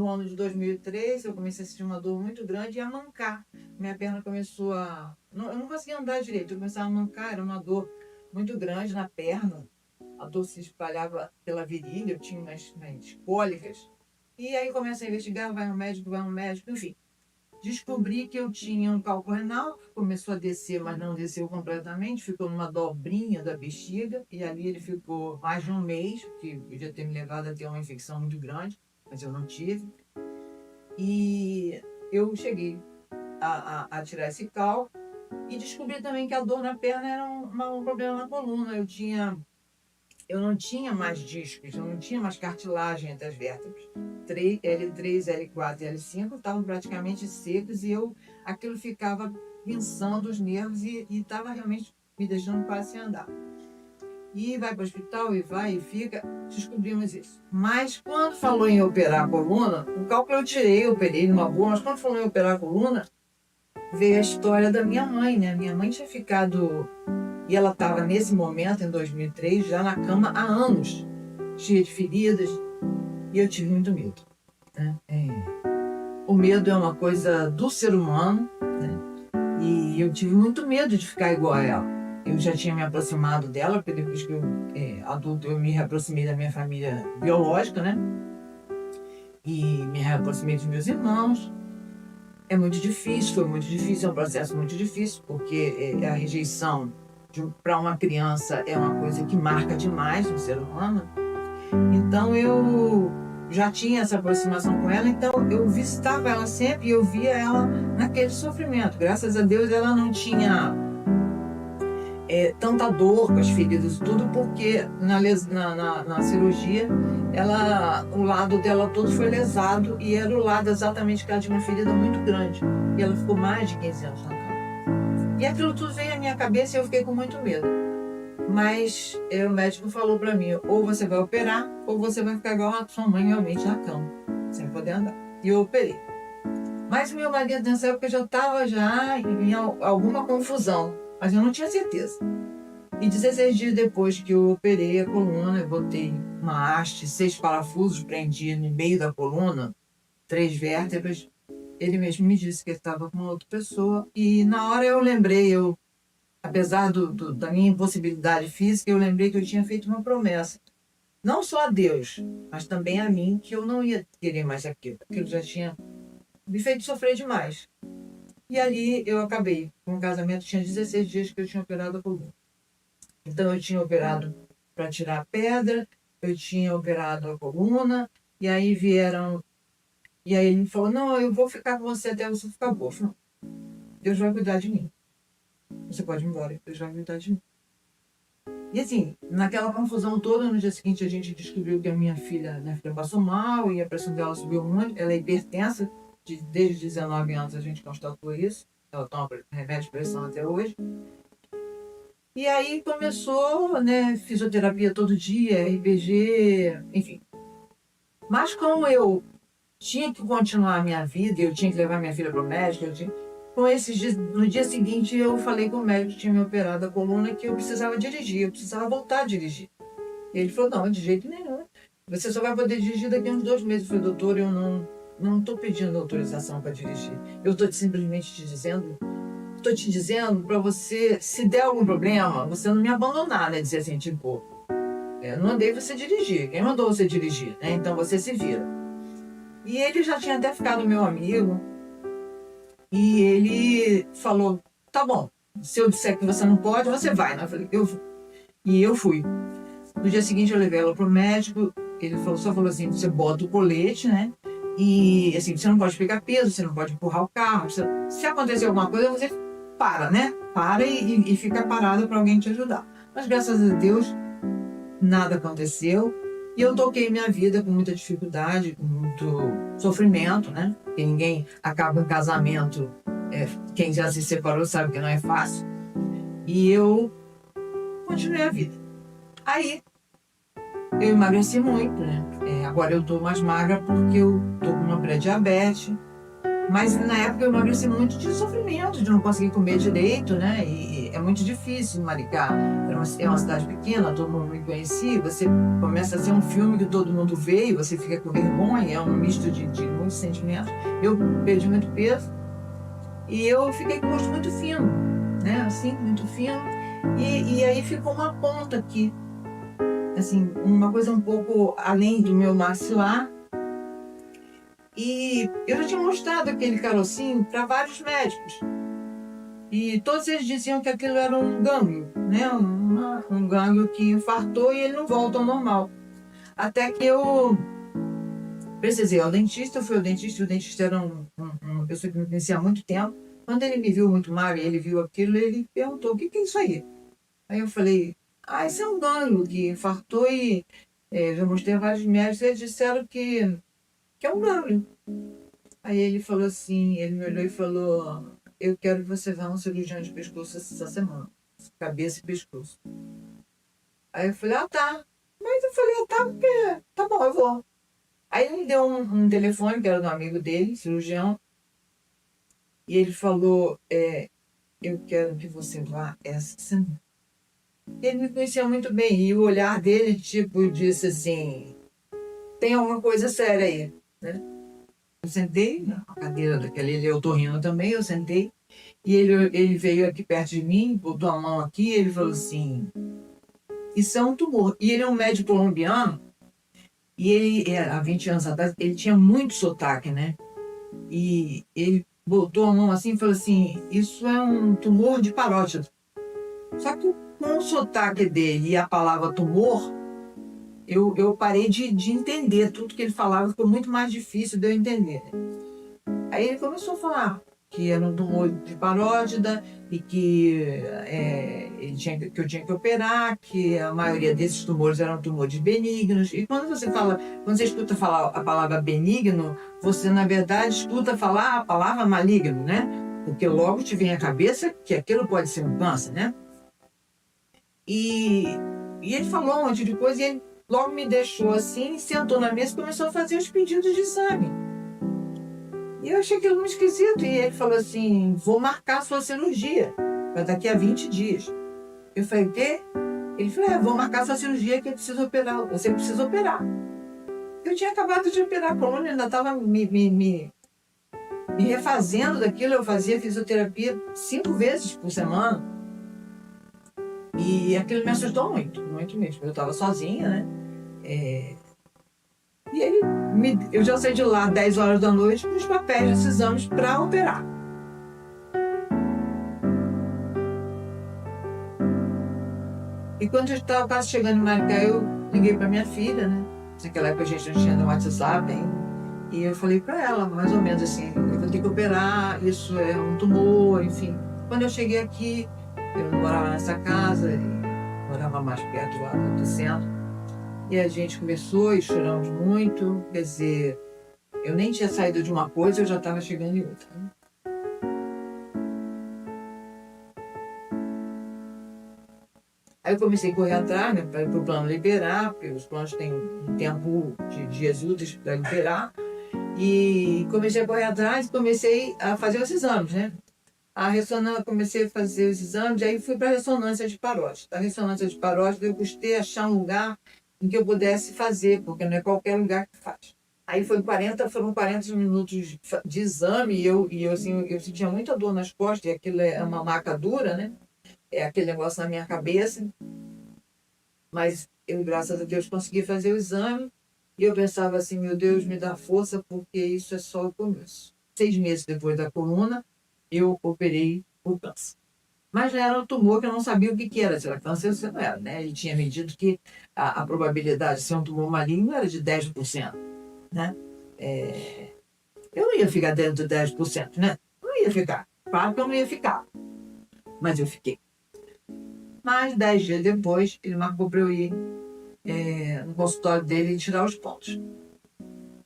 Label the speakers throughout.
Speaker 1: no ano de 2003, eu comecei a sentir uma dor muito grande e a mancar. Minha perna começou a... eu não conseguia andar direito, eu começava a mancar, era uma dor muito grande na perna. A dor se espalhava pela virilha, eu tinha umas cólicas. E aí começa a investigar, vai ao médico, enfim. Descobri que eu tinha um cálculo renal, começou a descer, mas não desceu completamente, ficou numa dobrinha da bexiga, e ali ele ficou mais de um mês, que podia ter me levado a ter uma infecção muito grande, mas eu não tive. E eu cheguei a tirar esse cálculo e descobri também que a dor na perna era um problema na coluna. Eu não tinha mais discos, eu não tinha mais cartilagem entre as vértebras. L3, L4 e L5 estavam praticamente secos e aquilo ficava pinçando os nervos e estava realmente me deixando quase sem andar. E vai para o hospital e vai e fica, descobrimos isso. Mas quando falou em operar a coluna, o cálculo eu operei numa boa, mas quando falou em operar a coluna, veio a história da minha mãe, né? Minha mãe tinha ficado... E ela estava, nesse momento, em 2003, já na cama há anos, cheia de feridas, e eu tive muito medo. Né? O medo é uma coisa do ser humano, né? E eu tive muito medo de ficar igual a ela. Eu já tinha me aproximado dela, porque depois que eu, adulto, eu me reaproximei da minha família biológica, né? E me reaproximei dos meus irmãos. É muito difícil, foi muito difícil, é um processo muito difícil, porque a rejeição para uma criança é uma coisa que marca demais no ser humano. Então eu já tinha essa aproximação com ela, então eu visitava ela sempre e eu via ela naquele sofrimento. Graças a Deus ela não tinha tanta dor com as feridas e tudo, porque na cirurgia o lado dela todo foi lesado e era o lado exatamente que ela tinha uma ferida muito grande. E ela ficou mais de 15 anos na cama. E aquilo tudo veio à minha cabeça e eu fiquei com muito medo. Mas o médico falou para mim, ou você vai operar, ou você vai ficar igual a sua mãe realmente na cama, sem poder andar. E eu operei. Mas o meu marido nessa época já estava em alguma confusão, mas eu não tinha certeza. E 16 dias depois que eu operei a coluna, eu botei uma haste, 6 parafusos, prendi no meio da coluna, 3 vértebras. Ele mesmo me disse que ele estava com outra pessoa. E na hora eu lembrei, apesar da minha impossibilidade física, eu lembrei que eu tinha feito uma promessa. Não só a Deus, mas também a mim, que eu não ia querer mais aquilo. Aquilo já tinha me feito sofrer demais. E ali eu acabei com um casamento, tinha 16 dias que eu tinha operado a coluna. Então eu tinha operado para tirar a pedra, eu tinha operado a coluna, e aí vieram... E aí ele me falou, não, eu vou ficar com você até você ficar boa. Eu falei, Deus vai cuidar de mim. Você pode ir embora, Deus vai cuidar de mim. E assim, naquela confusão toda, no dia seguinte a gente descobriu que a minha filha passou mal e a pressão dela subiu muito. Ela é hipertensa, desde 19 anos a gente constatou isso. Ela toma remédio de pressão até hoje. E aí começou, né, fisioterapia todo dia, RPG, enfim. Mas como eu tinha que continuar a minha vida, eu tinha que levar minha filha para o médico, no dia seguinte eu falei com o médico que tinha me operado a coluna que eu precisava dirigir, eu precisava voltar a dirigir. E ele falou, não, de jeito nenhum. Você só vai poder dirigir daqui a uns 2 meses. Eu falei, doutor, eu não estou pedindo autorização para dirigir. Eu estou simplesmente te dizendo para você, se der algum problema, você não me abandonar, né? Dizer assim, tipo, eu não mandei você dirigir, quem mandou você dirigir, né? Então você se vira. E ele já tinha até ficado meu amigo. E ele falou, tá bom, se eu disser que você não pode, você vai. Eu falei, E eu fui. No dia seguinte eu levei ela pro médico, ele só falou assim, você bota o colete, né? E assim, você não pode pegar peso, você não pode empurrar o carro. Se acontecer alguma coisa, você para, né? Para e fica parada para alguém te ajudar. Mas graças a Deus, nada aconteceu. E eu toquei minha vida com muita dificuldade, com muito sofrimento, né? Porque ninguém acaba um casamento, quem já se separou sabe que não é fácil. E eu continuei a vida. Aí, eu emagreci muito, né? Agora eu tô mais magra porque eu tô com uma pré-diabetes, Mas na época eu emagreci muito de sofrimento, de não conseguir comer direito, né? E é muito difícil em Maricá. É uma cidade pequena, todo mundo me conhecia. Você começa a ser um filme que todo mundo vê e você fica com vergonha. É um misto de muitos sentimentos. Eu perdi muito peso e eu fiquei com o rosto muito fino, né? Assim, muito fino. E aí ficou uma ponta aqui, assim, uma coisa um pouco além do meu maxilar. E eu já tinha mostrado aquele carocinho para vários médicos. E todos eles diziam que aquilo era um gânglio, né? Um gânglio que infartou e ele não volta ao normal. Até que eu precisei ao dentista, eu fui ao dentista, e o dentista era uma pessoa que me conhecia há muito tempo. Quando ele me viu muito magro e ele viu aquilo, ele perguntou: o que é isso aí? Aí eu falei: isso é um gânglio que infartou e já mostrei a vários médicos e eles disseram que é um gânglio. Aí ele falou assim, ele me olhou e falou: eu quero que você vá a um cirurgião de pescoço essa semana. Cabeça e pescoço. Aí eu falei: tá. Mas eu falei: tá, porque tá bom, eu vou. Aí ele me deu um telefone, que era do amigo dele, cirurgião, e ele falou: eu quero que você vá essa semana. Ele me conhecia muito bem, e o olhar dele, tipo, disse assim: tem alguma coisa séria aí, né? Eu sentei na cadeira daquele, ele é otorrino também, eu sentei, e ele veio aqui perto de mim, botou a mão aqui, ele falou assim: isso é um tumor. E ele é um médico colombiano, e ele, há 20 anos atrás, ele tinha muito sotaque, né? E ele botou a mão assim e falou assim: isso é um tumor de parótida. Só que com o sotaque dele e a palavra tumor, eu parei de entender tudo que ele falava, ficou muito mais difícil de eu entender. Aí ele começou a falar que era um tumor de parótida e que, que eu tinha que operar, que a maioria desses tumores eram tumores benignos. E quando você escuta falar a palavra benigno, você na verdade escuta falar a palavra maligno, né? Porque logo te vem à cabeça que aquilo pode ser um câncer, né? E ele falou um monte de coisa e ele logo me deixou assim, sentou na mesa e começou a fazer os pedidos de exame. E eu achei aquilo muito esquisito. E ele falou assim: vou marcar a sua cirurgia para daqui a 20 dias. Eu falei: o quê? Ele falou: vou marcar a sua cirurgia que eu preciso operar. Você precisa operar. Eu tinha acabado de operar a coluna, ainda estava me refazendo daquilo. Eu fazia fisioterapia 5 vezes por semana. E aquilo me assustou muito, muito mesmo. Eu estava sozinha, né? E eu já saí de lá 10 horas da noite com os papéis desses exames para operar. E quando eu estava quase chegando em Maricá, eu liguei para minha filha, né? Naquela época a gente não tinha no WhatsApp ainda. E eu falei para ela, mais ou menos assim: eu vou ter que operar, isso é um tumor, enfim. Quando eu cheguei aqui, eu morava nessa casa, e morava mais perto lá do centro. E a gente começou e choramos muito. Quer dizer, eu nem tinha saído de uma coisa, eu já estava chegando em outra, né? Aí eu comecei a correr atrás, né, para o plano liberar, porque os planos têm um tempo de dias úteis para liberar. E comecei a correr atrás e comecei a fazer os exames, né? Comecei a fazer os exames, aí fui para a ressonância de parótida. Da ressonância de parótida eu custei achar um lugar em que eu pudesse fazer, porque não é qualquer lugar que faz. Aí foram 40 minutos de exame assim, eu sentia muita dor nas costas, e aquilo é uma maca dura, né? É aquele negócio na minha cabeça. Mas eu, graças a Deus, consegui fazer o exame. E eu pensava assim: meu Deus, me dá força, porque isso é só o começo. 6 meses depois da coluna, eu operei o câncer. Mas já era um tumor que eu não sabia o que era, se era câncer ou se não era, né? Ele tinha medido que a probabilidade de ser um tumor maligno era de 10%, né? Eu não ia ficar dentro de 10%, né? Não ia ficar. Claro que eu não ia ficar. Mas eu fiquei. Mas 10 dias depois, ele marcou para eu ir no consultório dele e tirar os pontos.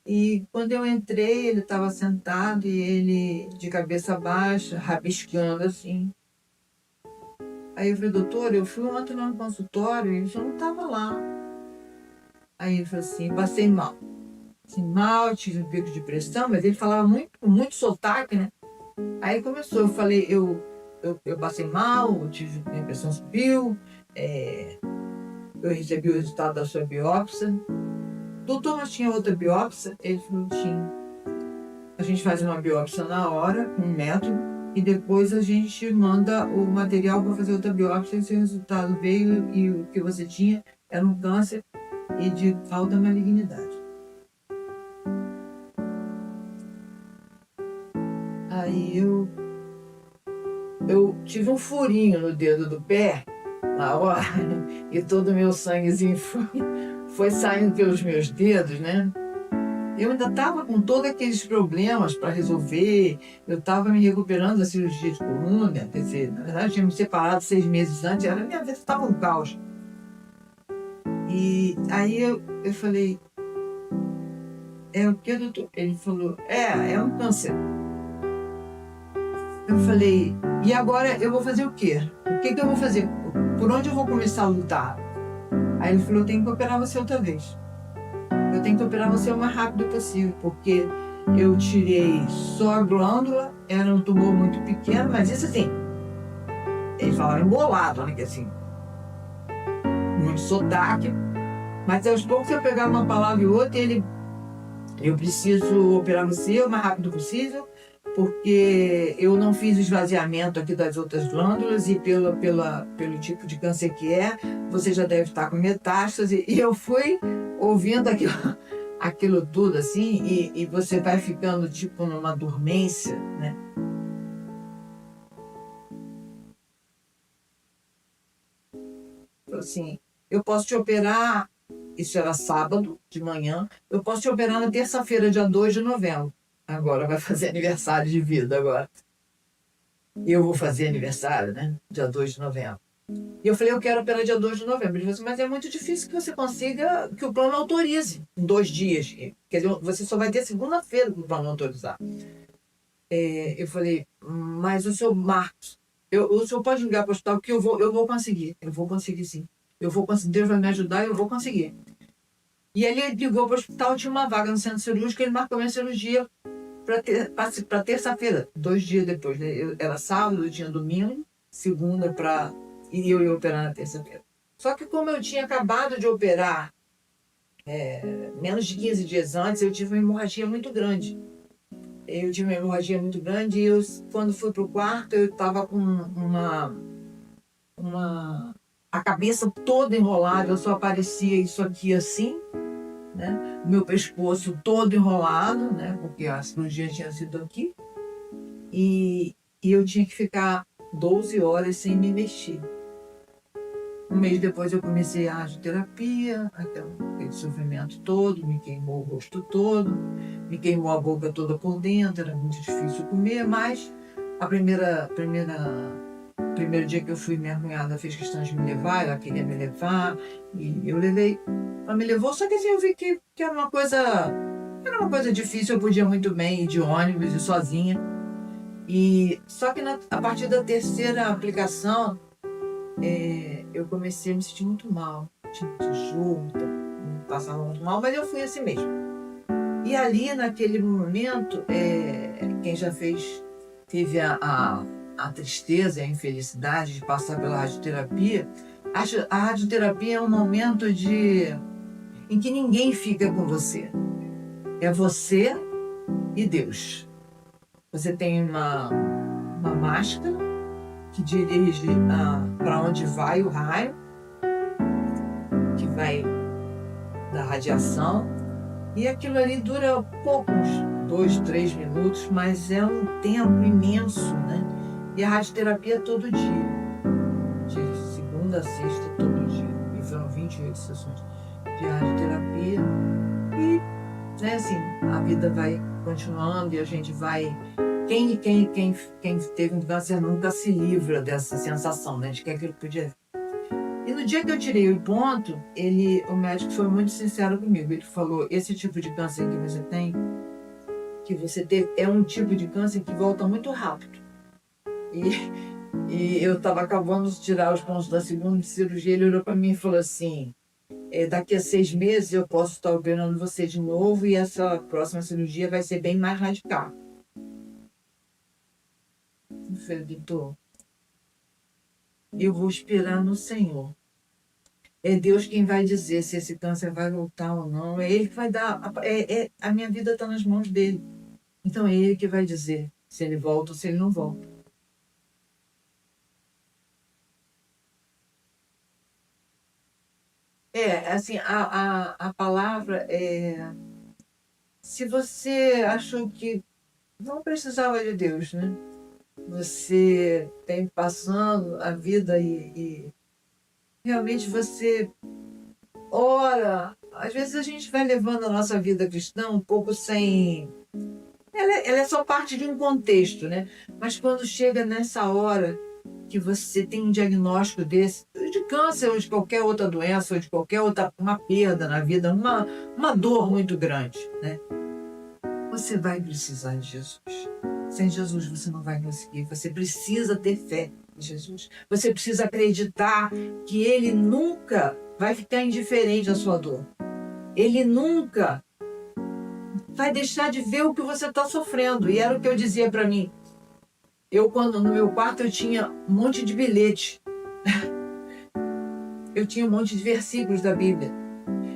Speaker 1: E quando eu entrei, ele estava sentado e ele de cabeça baixa, rabiscando assim. Aí eu falei: doutor, eu fui ontem lá no consultório e o senhor não estava lá. Aí ele falou assim: passei mal. assim, mal, tive um pico de pressão, mas ele falava muito, muito sotaque, né? Aí começou, eu falei, eu passei mal, minha pressão subiu, eu recebi o resultado da sua biópsia. Doutor, mas tinha outra biópsia? Ele falou, tinha. A gente faz uma biópsia na hora, com um método, e depois a gente manda o material para fazer outra biópsia, e se o resultado veio e o que você tinha era um câncer e de alta malignidade. Aí eu tive um furinho no dedo do pé na hora e todo o meu sanguezinho foi saindo pelos meus dedos, né? Eu ainda estava com todos aqueles problemas para resolver, eu estava me recuperando da cirurgia de coluna, quer dizer, na verdade eu tinha me separado 6 meses antes, a minha vida estava um caos. E aí eu falei, é o que, doutor? Ele falou, é um câncer. Eu falei, e agora eu vou fazer o quê? O que eu vou fazer? Por onde eu vou começar a lutar? Aí ele falou, eu tenho que operar você outra vez. Eu tenho que operar você o mais rápido possível, porque eu tirei só a glândula, era um tumor muito pequeno, mas isso assim, eles falaram embolado, né, que assim, muito sotaque, mas aos poucos eu pegava uma palavra e outra e eu preciso operar você o mais rápido possível, porque eu não fiz o esvaziamento aqui das outras glândulas e pelo tipo de câncer que é, você já deve estar com metástase. E eu fui ouvindo aquilo tudo assim, e você vai ficando tipo numa dormência, né? Assim, eu posso te operar, isso era sábado de manhã, eu posso te operar na terça-feira, dia 2 de novembro. Agora vai fazer aniversário de vida agora. Eu vou fazer aniversário, né? Dia 2 de novembro. E eu falei, eu quero operar dia 2 de novembro. Ele falou assim, mas é muito difícil que você consiga, que o plano autorize em 2 dias. Quer dizer, você só vai ter segunda-feira para o plano autorizar. Eu falei, mas o seu Marcos, o senhor pode ligar para o hospital que eu vou conseguir. Eu vou conseguir sim. Eu vou conseguir, Deus vai me ajudar e eu vou conseguir. E ele ligou para o hospital, tinha uma vaga no centro cirúrgico, ele marcou minha cirurgia para terça-feira, 2 dias depois. Né? Era sábado, eu tinha domingo, segunda e eu ia operar na terça-feira. Só que como eu tinha acabado de operar menos de 15 dias antes, eu tive uma hemorragia muito grande. E eu, quando fui para o quarto, eu estava com a cabeça toda enrolada, eu só aparecia isso aqui assim, né? Meu pescoço todo enrolado, né? Porque a cirurgia tinha sido aqui. E eu tinha que ficar 12 horas sem me mexer. Um mês depois eu comecei a radioterapia, aquele sofrimento todo, me queimou o rosto todo, me queimou a boca toda por dentro, era muito difícil comer, mas primeiro dia que eu fui, minha cunhada fez questão de me levar, ela queria me levar, e eu levei, ela me levou, só que assim, eu vi que era uma coisa difícil, eu podia muito bem ir de ônibus e sozinha, e só que a partir da terceira aplicação, eu comecei a me sentir muito mal, tinha enjoo, passava muito mal, mas eu fui assim mesmo. E ali, naquele momento, quem já teve a tristeza e a infelicidade de passar pela radioterapia, a radioterapia é um momento em que ninguém fica com você. É você e Deus. Você tem uma máscara que dirige para onde vai o raio, que vai da radiação, e aquilo ali dura poucos, 2, 3 minutos, mas é um tempo imenso, né? E a radioterapia é todo dia, de segunda a sexta, todo dia. E foram 28 sessões de radioterapia. E, né, assim, a vida vai continuando e a gente vai... Quem teve um câncer nunca se livra dessa sensação, né, de que aquilo podia... E no dia que eu tirei o ponto, o médico foi muito sincero comigo. Ele falou, esse tipo de câncer que você tem, que você teve, é um tipo de câncer que volta muito rápido. E eu estava acabando de tirar os pontos da segunda cirurgia, ele olhou para mim e falou assim, daqui a 6 meses eu posso estar operando você de novo e essa próxima cirurgia vai ser bem mais radical. Eu falei, doutor, eu vou esperar no Senhor. É Deus quem vai dizer se esse câncer vai voltar ou não. É Ele que vai dar. A minha vida está nas mãos dele. Então é Ele que vai dizer se ele volta ou se ele não volta. Assim, a palavra é... Se você achou que não precisava de Deus, né? Você tem passando a vida e realmente você ora. Às vezes a gente vai levando a nossa vida cristã um pouco sem... Ela é só parte de um contexto, né? Mas quando chega nessa hora que você tem um diagnóstico desse, de câncer ou de qualquer outra doença, ou de qualquer outra, uma perda na vida, uma dor muito grande, né? Você vai precisar de Jesus. Sem Jesus você não vai conseguir. Você precisa ter fé em Jesus. Você precisa acreditar que Ele nunca vai ficar indiferente à sua dor. Ele nunca vai deixar de ver o que você está sofrendo. E era o que eu dizia para mim. Quando no meu quarto eu tinha um monte de bilhete. Eu tinha um monte de versículos da Bíblia.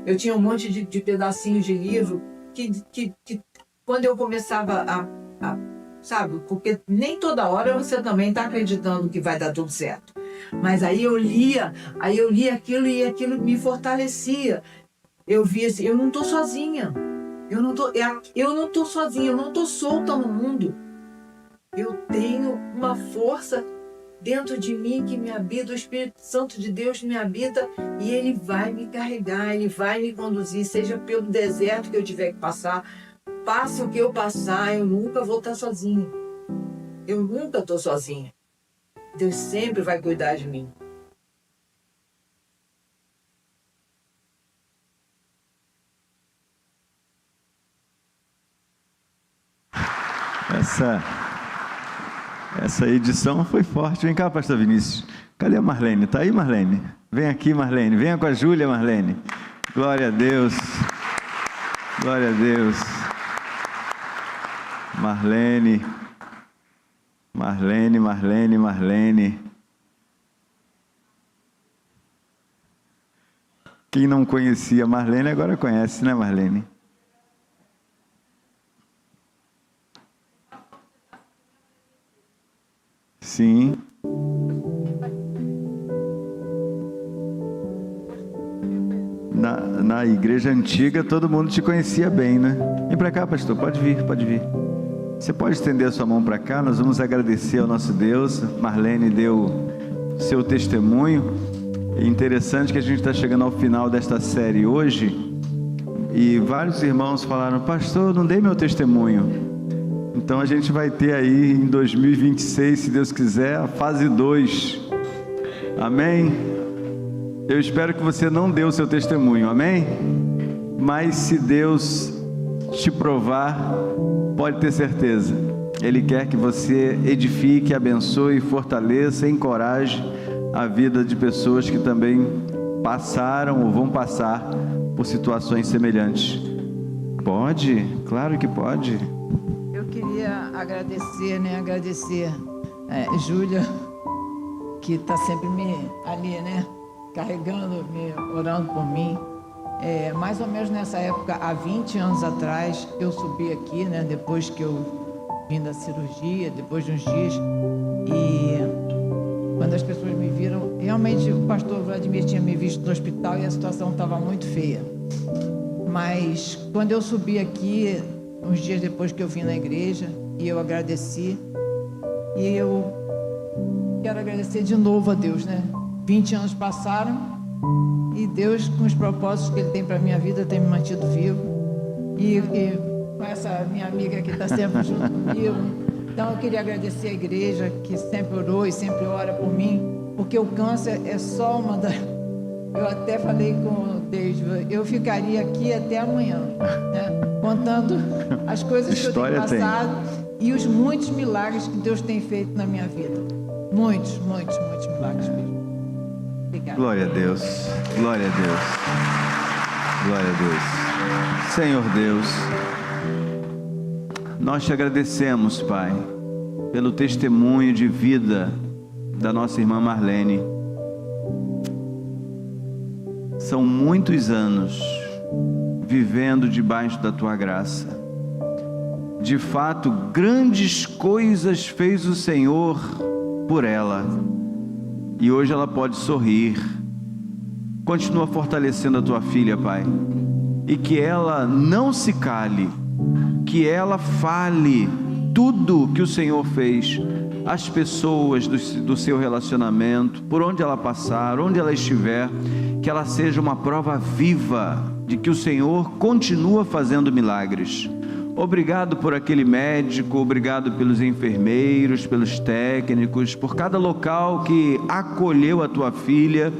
Speaker 1: Eu tinha um monte de pedacinhos de livro que quando eu começava sabe, porque nem toda hora você também está acreditando que vai dar tudo certo. Mas aí eu lia aquilo e aquilo me fortalecia. Eu via assim, eu não estou sozinha. Eu não estou sozinha, eu não estou solta no mundo. Eu tenho uma força dentro de mim que me habita, o Espírito Santo de Deus me habita e Ele vai me carregar, Ele vai me conduzir, seja pelo deserto que eu tiver que passar, passe o que eu passar, eu nunca vou estar sozinha. Eu nunca estou sozinha. Deus sempre vai cuidar de mim.
Speaker 2: Essa edição foi forte. Vem cá, pastor Vinícius. Cadê a Marlene? Está aí, Marlene? Vem aqui, Marlene. Venha com a Júlia, Marlene. Glória a Deus. Glória a Deus. Marlene. Quem não conhecia Marlene, agora conhece, né, Marlene? Sim. Na igreja antiga, todo mundo te conhecia bem, né? Vem para cá, pastor, pode vir. Você pode estender a sua mão para cá, nós vamos agradecer ao nosso Deus. Marlene deu seu testemunho. É interessante que a gente está chegando ao final desta série hoje, e vários irmãos falaram, pastor, não dei meu testemunho. Então a gente vai ter aí em 2026, se Deus quiser, a fase 2. Amém? Eu espero que você não dê o seu testemunho, amém? Mas se Deus te provar, pode ter certeza, Ele quer que você edifique, abençoe, fortaleça, encoraje a vida de pessoas que também passaram ou vão passar por situações semelhantes. Pode? Claro que pode.
Speaker 1: Eu queria agradecer Júlia, que está sempre ali, né, carregando, orando por mim. Mais ou menos nessa época, há 20 anos atrás, eu subi aqui, né, depois que eu vim da cirurgia, depois de uns dias, e quando as pessoas me viram, realmente o pastor Vladimir tinha me visto no hospital e a situação estava muito feia. Mas quando eu subi aqui, uns dias depois que eu vim na igreja, e eu agradeci, e eu quero agradecer de novo a Deus, né? 20 anos passaram e Deus, com os propósitos que Ele tem para a minha vida, tem me mantido vivo, e com essa minha amiga que está sempre junto comigo. Então eu queria agradecer a igreja que sempre orou e sempre ora por mim, porque o câncer é só uma das... Eu até falei com o Deus, eu ficaria aqui até amanhã, né, contando as coisas que eu tenho passado e os muitos milagres que Deus tem feito na minha vida. Muitos milagres mesmo. Obrigada.
Speaker 2: Glória a Deus, glória a Deus, glória a Deus. Senhor Deus, nós te agradecemos, Pai, pelo testemunho de vida da nossa irmã Marlene. São muitos anos vivendo debaixo da tua graça. De fato, grandes coisas fez o Senhor por ela. E hoje ela pode sorrir. Continua fortalecendo a tua filha, Pai. E que ela não se cale. Que ela fale tudo que o Senhor fez. As pessoas do seu relacionamento, por onde ela passar, onde ela estiver. Que ela seja uma prova viva de que o Senhor continua fazendo milagres. Obrigado por aquele médico, obrigado pelos enfermeiros, pelos técnicos, por cada local que acolheu a tua filha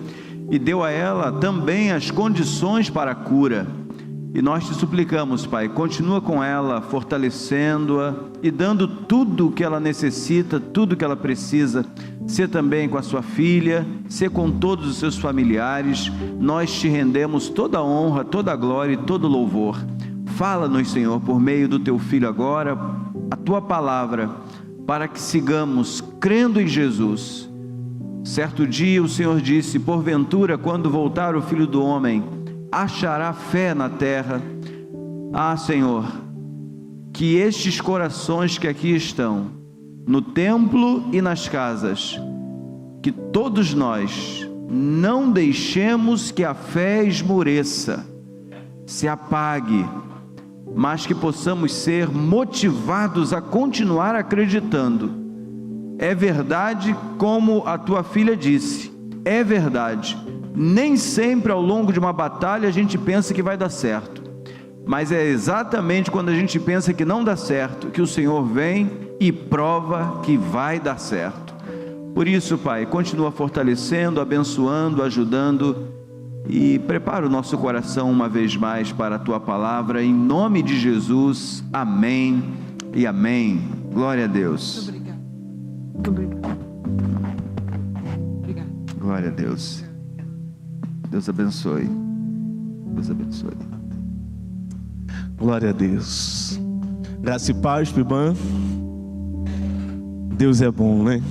Speaker 2: e deu a ela também as condições para a cura. E nós te suplicamos, Pai, continua com ela, fortalecendo-a e dando tudo o que ela necessita, tudo o que ela precisa. Ser também com a sua filha, ser com todos os seus familiares. Nós te rendemos toda a honra, toda a glória e todo o louvor. Fala-nos, Senhor, por meio do teu Filho agora, a tua palavra, para que sigamos crendo em Jesus. Certo dia o Senhor disse: porventura, quando voltar o Filho do Homem, achará fé na terra? Ah, Senhor, que estes corações que aqui estão, no templo e nas casas, que todos nós não deixemos que a fé esmoreça, se apague, mas que possamos ser motivados a continuar acreditando. É verdade, como a tua filha disse, é verdade, nem sempre ao longo de uma batalha a gente pensa que vai dar certo, mas é exatamente quando a gente pensa que não dá certo, que o Senhor vem e prova que vai dar certo. Por isso, Pai, continua fortalecendo, abençoando, ajudando, e prepara o nosso coração uma vez mais para a tua palavra, em nome de Jesus, amém e amém. Glória a Deus.
Speaker 1: Muito obrigada. Obrigada.
Speaker 2: Glória a Deus. Deus abençoe. Deus abençoe.
Speaker 3: Glória a Deus. Graça e paz, irmã. Deus é bom, né?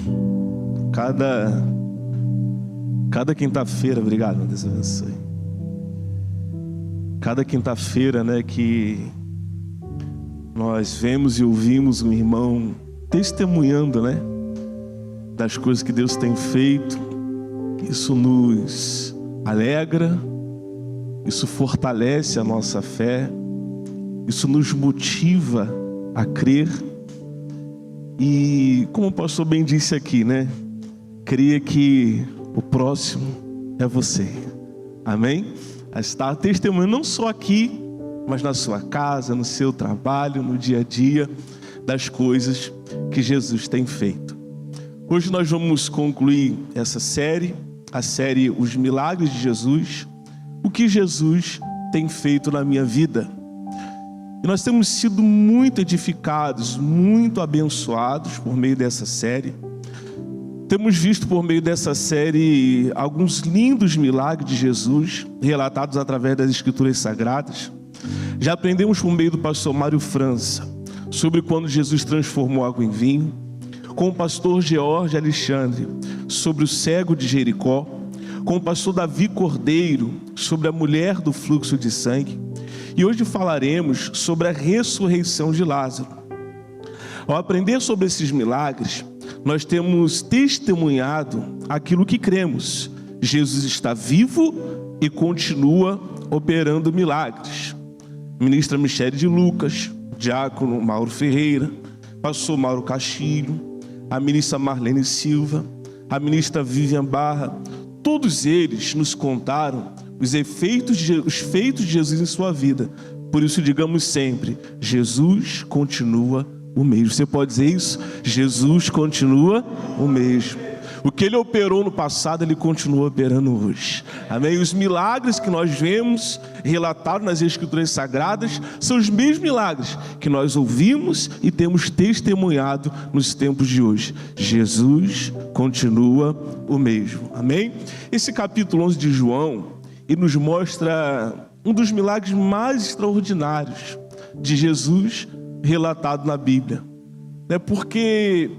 Speaker 3: Cada quinta-feira, obrigado, Deus abençoe. Cada quinta-feira, né, que nós vemos e ouvimos um irmão testemunhando, né, das coisas que Deus tem feito, isso nos alegra, isso fortalece a nossa fé, isso nos motiva a crer. E como o pastor bem disse aqui, né, creia que o próximo é você. Amém? A estar testemunhando não só aqui, mas na sua casa, no seu trabalho, no dia a dia, das coisas que Jesus tem feito. Hoje nós vamos concluir essa série, a série Os Milagres de Jesus, o que Jesus tem feito na minha vida. E nós temos sido muito edificados, muito abençoados por meio dessa série. Temos visto por meio dessa série alguns lindos milagres de Jesus, relatados através das Escrituras Sagradas. Já aprendemos por meio do pastor Mário França, sobre quando Jesus transformou água em vinho, com o pastor George Alexandre, sobre o cego de Jericó, com o pastor Davi Cordeiro, sobre a mulher do fluxo de sangue. E hoje falaremos sobre a ressurreição de Lázaro. Ao aprender sobre esses milagres, nós temos testemunhado aquilo que cremos. Jesus está vivo e continua operando milagres. Ministra Michele de Lucas, diácono Mauro Ferreira, pastor Mauro Castilho, a ministra Marlene Silva, a ministra Vivian Barra, todos eles nos contaram os feitos de Jesus em sua vida. Por isso digamos sempre: Jesus continua o mesmo. Você pode dizer isso? Jesus continua o mesmo. O que Ele operou no passado, Ele continua operando hoje. Amém? Os milagres que nós vemos relatados nas Escrituras Sagradas são os mesmos milagres que nós ouvimos e temos testemunhado nos tempos de hoje. Jesus continua o mesmo. Amém? Esse capítulo 11 de João, ele nos mostra um dos milagres mais extraordinários de Jesus relatado na Bíblia. Porque,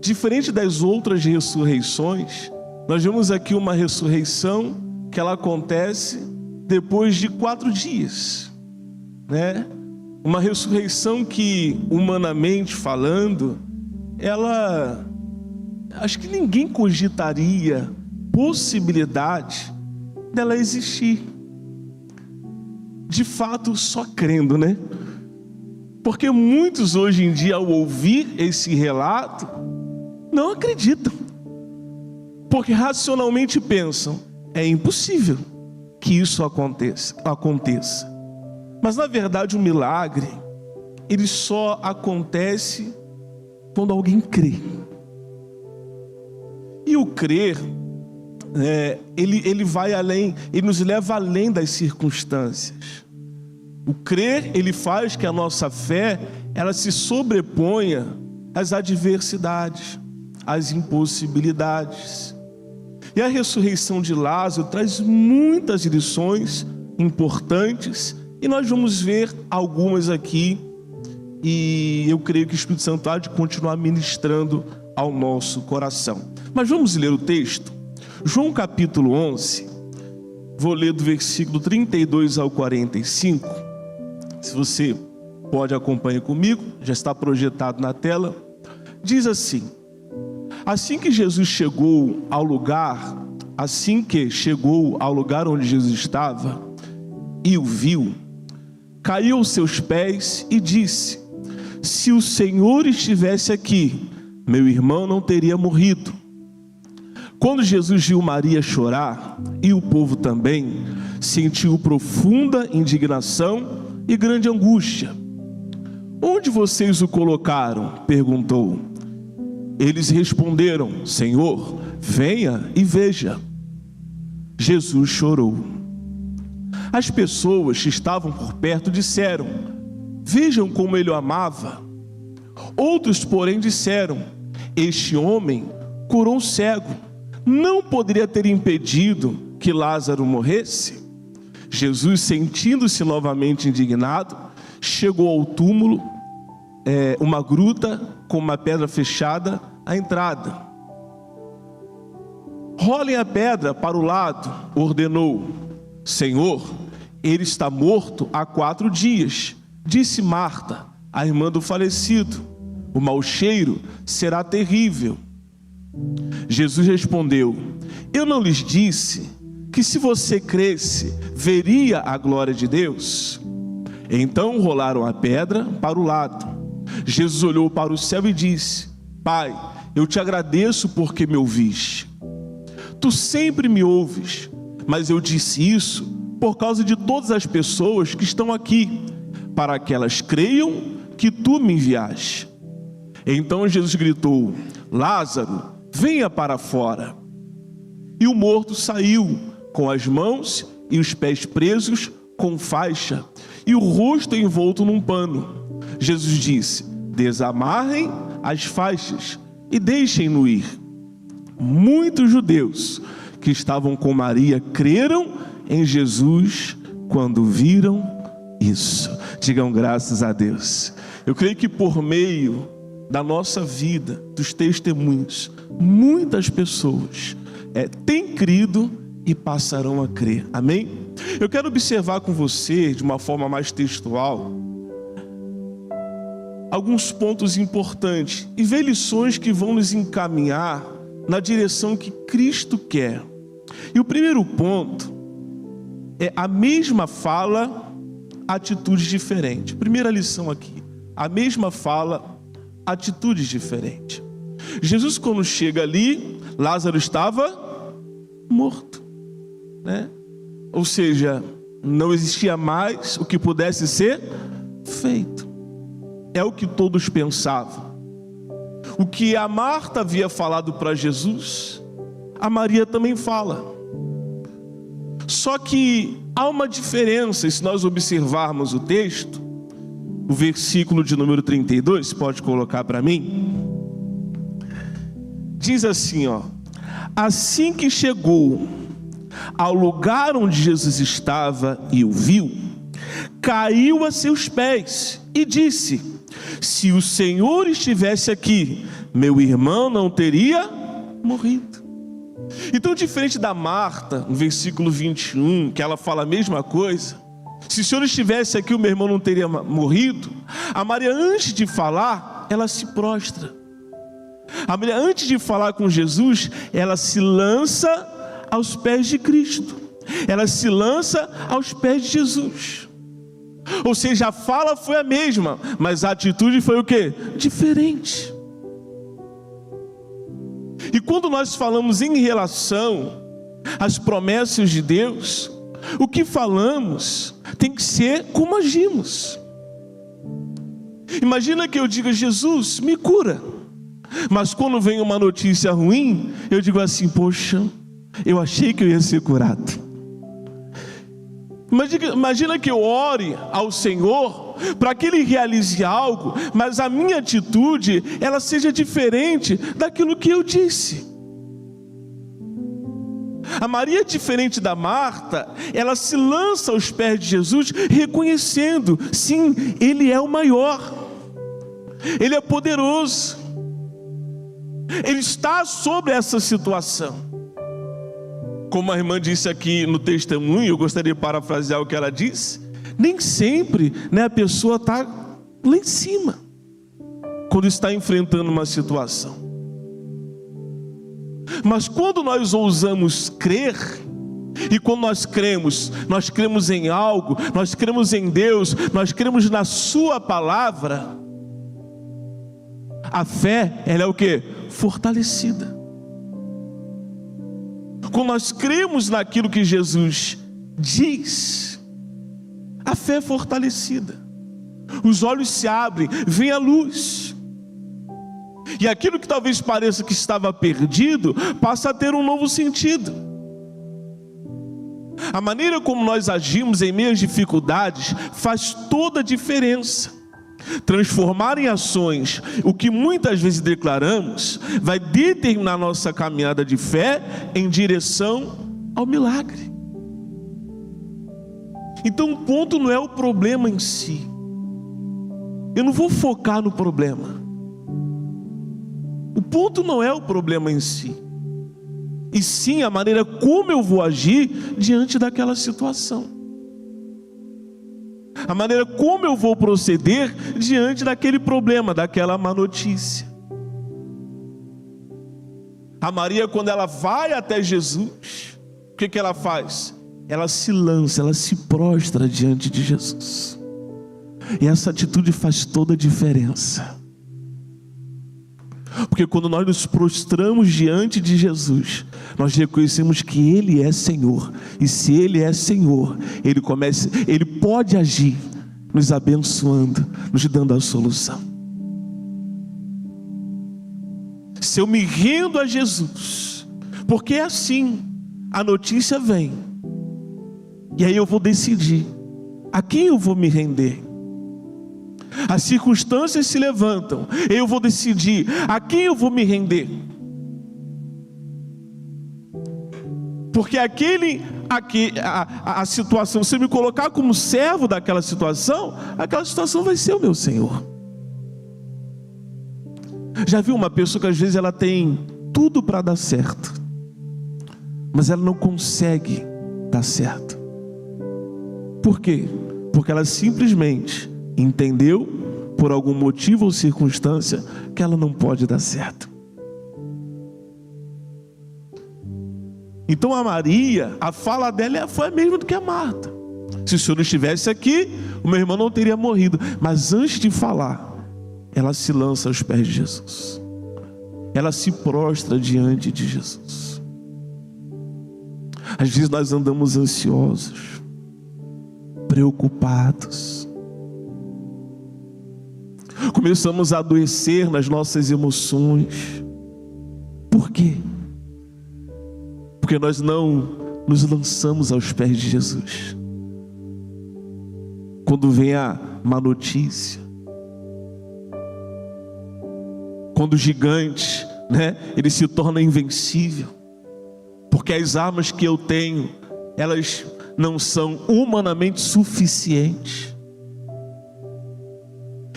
Speaker 3: diferente das outras ressurreições, nós vemos aqui uma ressurreição que ela acontece depois de 4 dias. Uma ressurreição que, humanamente falando, acho que ninguém cogitaria possibilidade dela existir. De fato, só crendo, Porque muitos hoje em dia, ao ouvir esse relato, não acreditam. Porque racionalmente pensam, é impossível que isso aconteça. Mas na verdade o milagre, ele só acontece quando alguém crê. E o crer, ele vai além, ele nos leva além das circunstâncias. O crer, ele faz que a nossa fé, ela se sobreponha às adversidades, às impossibilidades. E a ressurreição de Lázaro traz muitas lições importantes, e nós vamos ver algumas aqui, e eu creio que o Espírito Santo há de continuar ministrando ao nosso coração. Mas vamos ler o texto? João capítulo 11, vou ler do versículo 32 ao 45. Se você pode acompanhar comigo, já está projetado na tela. Diz assim: assim que chegou ao lugar onde Jesus estava e o viu, caiu aos seus pés e disse: se o Senhor estivesse aqui, meu irmão não teria morrido. Quando Jesus viu Maria chorar, e o povo também, sentiu profunda indignação e grande angústia. Onde vocês o colocaram? Perguntou. Eles responderam: Senhor, venha e veja. Jesus chorou. As pessoas que estavam por perto disseram: vejam como ele o amava. Outros, porém, disseram: este homem curou um cego. Não poderia ter impedido que Lázaro morresse? Jesus, sentindo-se novamente indignado, chegou ao túmulo, uma gruta com uma pedra fechada à entrada. Rolem a pedra para o lado, ordenou. Senhor, ele está morto há 4 dias, disse Marta, a irmã do falecido. O mau cheiro será terrível. Jesus respondeu: eu não lhes disse que se você cresce, veria a glória de Deus? Então rolaram a pedra para o lado. Jesus olhou para o céu e disse: Pai, eu te agradeço porque me ouviste. Tu sempre me ouves, mas eu disse isso por causa de todas as pessoas que estão aqui, para que elas creiam que tu me enviaste. Então Jesus gritou: Lázaro, venha para fora. E o morto saiu, com as mãos e os pés presos com faixa, e o rosto envolto num pano. Jesus disse: desamarrem as faixas e deixem-no ir. Muitos judeus que estavam com Maria creram em Jesus quando viram isso. Digam graças a Deus. Eu creio que por meio da nossa vida, dos testemunhos, muitas pessoas têm crido e passarão a crer. Amém? Eu quero observar com você, de uma forma mais textual, alguns pontos importantes e ver lições que vão nos encaminhar na direção que Cristo quer. E o primeiro ponto é a mesma fala, atitudes diferentes. Primeira lição aqui: a mesma fala, atitudes diferentes. Jesus, quando chega ali, Lázaro estava morto, Ou seja, não existia mais o que pudesse ser feito. É o que todos pensavam. O que a Marta havia falado para Jesus, a Maria também fala. Só que há uma diferença, e se nós observarmos o texto, o versículo de número 32, pode colocar para mim? Diz assim, ó: assim que chegou ao lugar onde Jesus estava e o viu, caiu a seus pés e disse: se o Senhor estivesse aqui, meu irmão não teria morrido. Então, diferente da Marta, no versículo 21, que ela fala a mesma coisa, se o Senhor estivesse aqui, o meu irmão não teria morrido. A Maria, antes de falar, ela se prostra. A Maria, antes de falar com Jesus, ela se lança aos pés de Cristo. Ela se lança aos pés de Jesus. Ou seja, a fala foi a mesma, mas a atitude foi o quê? Diferente. E quando nós falamos em relação às promessas de Deus, o que falamos tem que ser como agimos. Imagina que eu diga: Jesus, me cura. Mas quando vem uma notícia ruim, eu digo assim: poxa, eu achei que eu ia ser curado. Imagina que eu ore ao Senhor para que Ele realize algo, mas a minha atitude, ela seja diferente daquilo que eu disse. A Maria, diferente da Marta, ela se lança aos pés de Jesus, reconhecendo: sim, Ele é o maior, Ele é poderoso, Ele está sobre essa situação. Como a irmã disse aqui no testemunho, eu gostaria de parafrasear o que ela disse: nem sempre, a pessoa está lá em cima, quando está enfrentando uma situação. Mas quando nós ousamos crer, e quando nós cremos em algo, nós cremos em Deus, nós cremos na sua palavra, a fé, ela é o quê? Fortalecida. Quando nós cremos naquilo que Jesus diz, a fé é fortalecida. Os olhos se abrem, vem a luz. E aquilo que talvez pareça que estava perdido, passa a ter um novo sentido. A maneira como nós agimos em meio às dificuldades faz toda a diferença. Transformar em ações o que muitas vezes declaramos vai determinar nossa caminhada de fé em direção ao milagre. Então o ponto não é o problema em si. Eu não vou focar no problema. O ponto não é o problema em si, e sim a maneira como eu vou agir diante daquela situação. A maneira como eu vou proceder diante daquele problema, daquela má notícia. A Maria, quando ela vai até Jesus, o que ela faz? Ela se lança, ela se prostra diante de Jesus. E essa atitude faz toda a diferença. Porque quando nós nos prostramos diante de Jesus, nós reconhecemos que Ele é Senhor. E se Ele é Senhor, Ele pode agir, nos abençoando, nos dando a solução. Se eu me rendo a Jesus, porque é assim, a notícia vem, e aí eu vou decidir a quem eu vou me render. As circunstâncias se levantam, eu vou decidir a quem eu vou me render. Porque a situação, se eu me colocar como servo daquela situação, aquela situação vai ser o meu Senhor. Já viu uma pessoa que às vezes ela tem tudo para dar certo, mas ela não consegue dar certo. Por quê? Porque ela simplesmente entendeu, por algum motivo ou circunstância, que ela não pode dar certo. Então a Maria, a fala dela foi a mesma do que a Marta. Se o Senhor não estivesse aqui, o meu irmão não teria morrido. Mas antes de falar, ela se lança aos pés de Jesus. Ela se prostra diante de Jesus. Às vezes nós andamos ansiosos, preocupados. começamos a adoecer nas nossas emoções. Por quê? Porque nós não nos lançamos aos pés de Jesus. Quando vem a má notícia, quando o gigante, ele se torna invencível, porque as armas que eu tenho, elas não são humanamente suficientes.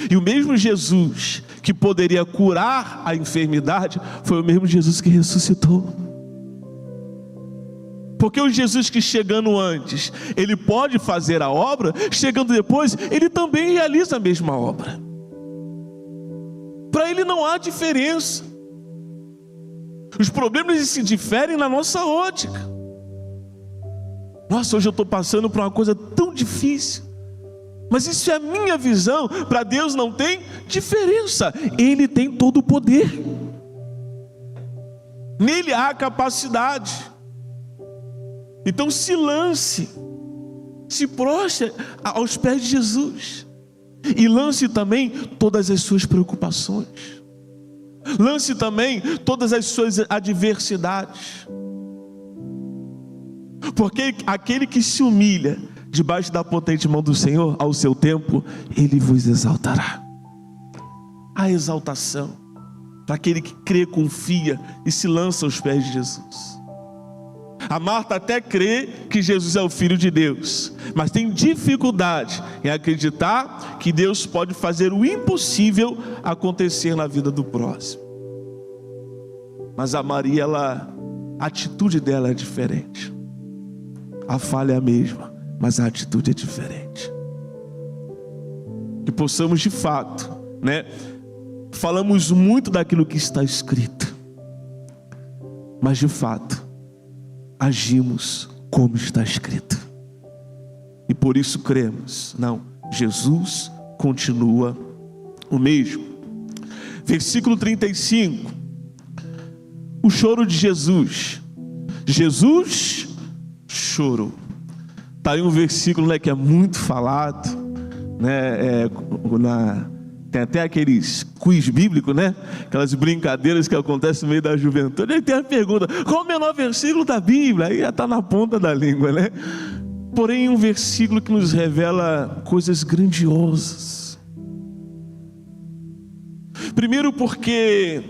Speaker 3: E o mesmo Jesus que poderia curar a enfermidade, foi o mesmo Jesus que ressuscitou. Porque o Jesus que chegando antes, ele pode fazer a obra, chegando depois, ele também realiza a mesma obra. Para ele não há diferença. Os problemas se diferem na nossa ótica. Nossa, hoje eu estou passando por uma coisa tão difícil. Mas isso é a minha visão. Para Deus não tem diferença. Ele tem todo o poder. Nele há capacidade. Então se lance, se prostre aos pés de Jesus. E lance também todas as suas preocupações. Lance também todas as suas adversidades. Porque aquele que se humilha debaixo da potente mão do Senhor, ao seu tempo, Ele vos exaltará. A exaltação para aquele que crê, confia e se lança aos pés de Jesus. A Marta até crê que Jesus é o Filho de Deus, mas tem dificuldade em acreditar que Deus pode fazer o impossível acontecer na vida do próximo. Mas a Maria, a atitude dela é diferente. A falha é a mesma, mas a atitude é diferente. Que possamos de fato, falamos muito daquilo que está escrito, mas de fato agimos como está escrito. E por isso cremos. Não, Jesus continua o mesmo. Versículo 35. O choro de Jesus. Jesus chorou. Está aí um versículo que é muito falado, tem até aqueles quiz bíblicos, aquelas brincadeiras que acontecem no meio da juventude. Aí tem a pergunta: qual o menor versículo da Bíblia? Aí já está na ponta da língua, Porém, um versículo que nos revela coisas grandiosas. Primeiro porque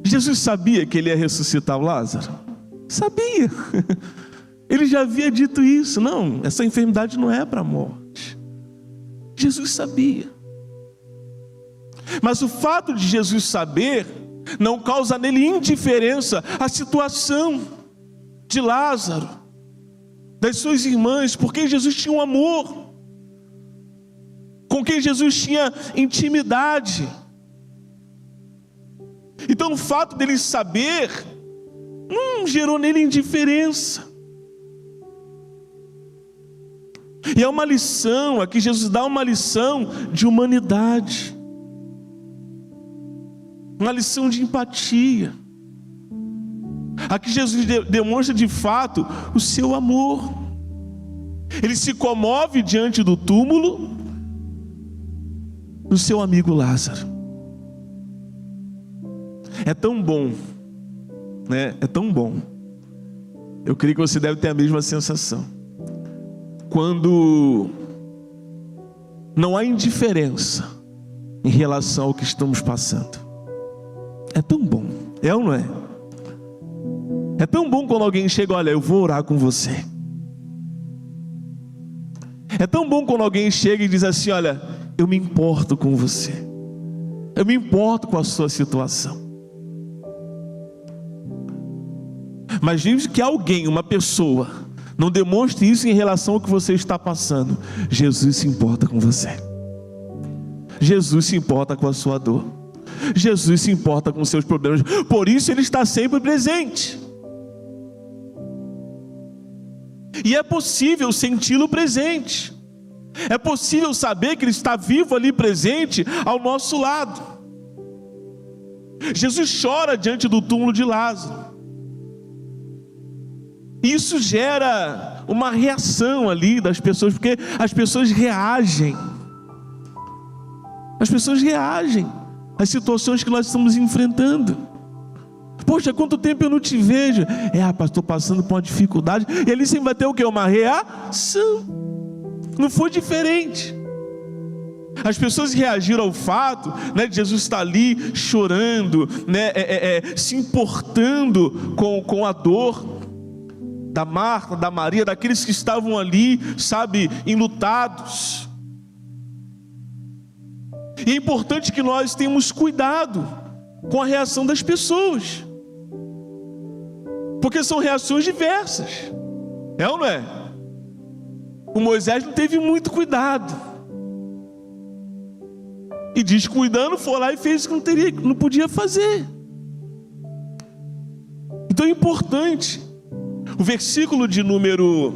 Speaker 3: Jesus sabia que ele ia ressuscitar o Lázaro. Sabia. Ele já havia dito isso. Não, essa enfermidade não é para a morte. Jesus sabia. Mas o fato de Jesus saber não causa nele indiferença à situação de Lázaro, das suas irmãs, porque Jesus tinha um amor, com quem Jesus tinha intimidade. Então o fato dele saber não gerou nele indiferença. E é uma lição, aqui Jesus dá uma lição de humanidade, uma lição de empatia. Aqui Jesus demonstra de fato o seu amor. Ele se comove diante do túmulo do seu amigo Lázaro. É tão bom, É tão bom. Eu creio que você deve ter a mesma sensação. Quando não há indiferença em relação ao que estamos passando. É tão bom, é ou não é? É tão bom quando alguém chega: olha, eu vou orar com você. É tão bom quando alguém chega e diz assim: olha, eu me importo com você, eu me importo com a sua situação. Mas diz que alguém, uma pessoa, não demonstre isso em relação ao que você está passando. Jesus se importa com você. Jesus se importa com a sua dor. Jesus se importa com os seus problemas. Por isso Ele está sempre presente. E é possível senti-lo presente. É possível saber que Ele está vivo ali presente ao nosso lado. Jesus chora diante do túmulo de Lázaro. Isso gera uma reação ali das pessoas, porque as pessoas reagem. As pessoas reagem às situações que nós estamos enfrentando. Poxa, quanto tempo eu não te vejo? Rapaz, estou passando por uma dificuldade. E ali sempre vai ter o quê? Uma reação. Não foi diferente. As pessoas reagiram ao fato, né, de Jesus estar ali chorando, né, se importando com a dor da Marta, da Maria, daqueles que estavam ali, sabe, enlutados. E é importante que nós tenhamos cuidado com a reação das pessoas, porque são reações diversas, é ou não é? O Moisés não teve muito cuidado, e descuidando foi lá e fez o que não podia fazer. Então é importante. O versículo de número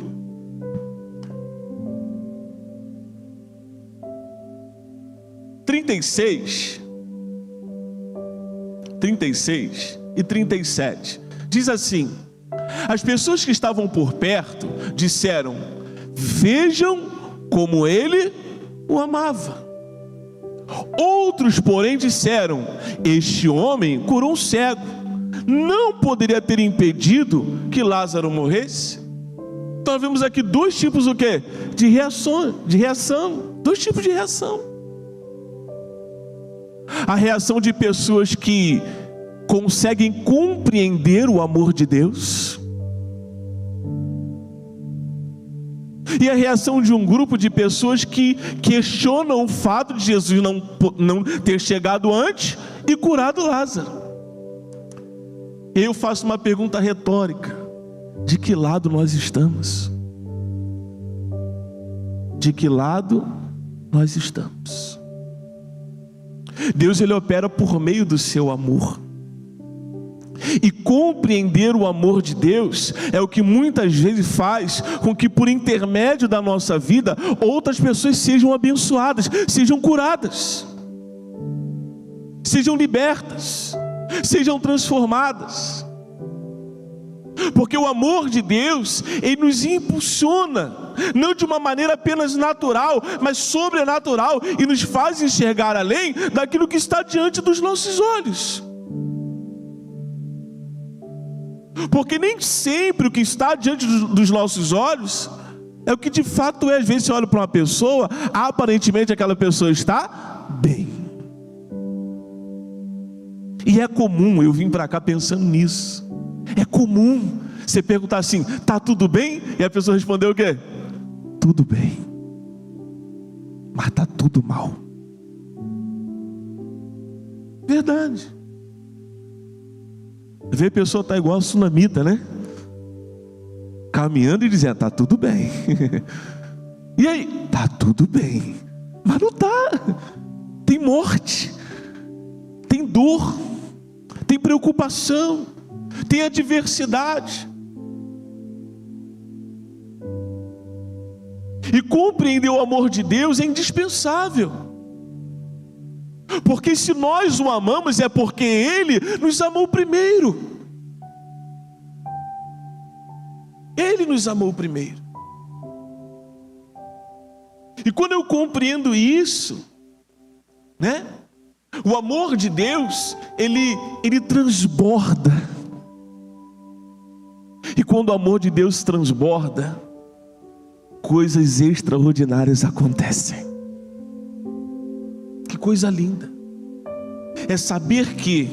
Speaker 3: 36 e 37 diz assim: as pessoas que estavam por perto disseram: vejam como ele o amava. Outros, porém, disseram: este homem curou um cego, não poderia ter impedido que Lázaro morresse? Então nós vemos aqui dois tipos o quê? De reação. Dois tipos de reação. A reação de pessoas que conseguem compreender o amor de Deus, e a reação de um grupo de pessoas que questionam o fato de Jesus não ter chegado antes e curado Lázaro. Eu faço uma pergunta retórica: de que lado nós estamos? De que lado nós estamos? Deus, ele opera por meio do seu amor. E compreender o amor de Deus é o que muitas vezes faz com que, por intermédio da nossa vida, outras pessoas sejam abençoadas, sejam curadas, sejam libertas, sejam transformadas. Porque o amor de Deus, ele nos impulsiona, não de uma maneira apenas natural, mas sobrenatural, e nos faz enxergar além daquilo que está diante dos nossos olhos. Porque nem sempre o que está diante dos nossos olhos é o que de fato é. Às vezes você olha para uma pessoa, aparentemente aquela pessoa está bem. E é comum, eu vim para cá pensando nisso. É comum você perguntar assim: tá tudo bem? E a pessoa respondeu o quê? Tudo bem, mas tá tudo mal. Verdade. Vê a pessoa tá igual a sunamita, né? Caminhando e dizendo: tá tudo bem. E aí? Tá tudo bem, mas não tá. Tem morte, tem dor, tem preocupação, tem adversidade. E compreender o amor de Deus é indispensável. Porque se nós o amamos, é porque Ele nos amou primeiro. Ele nos amou primeiro. E quando eu compreendo isso, né? O amor de Deus, ele transborda. E quando o amor de Deus transborda, coisas extraordinárias acontecem. Que coisa linda é saber que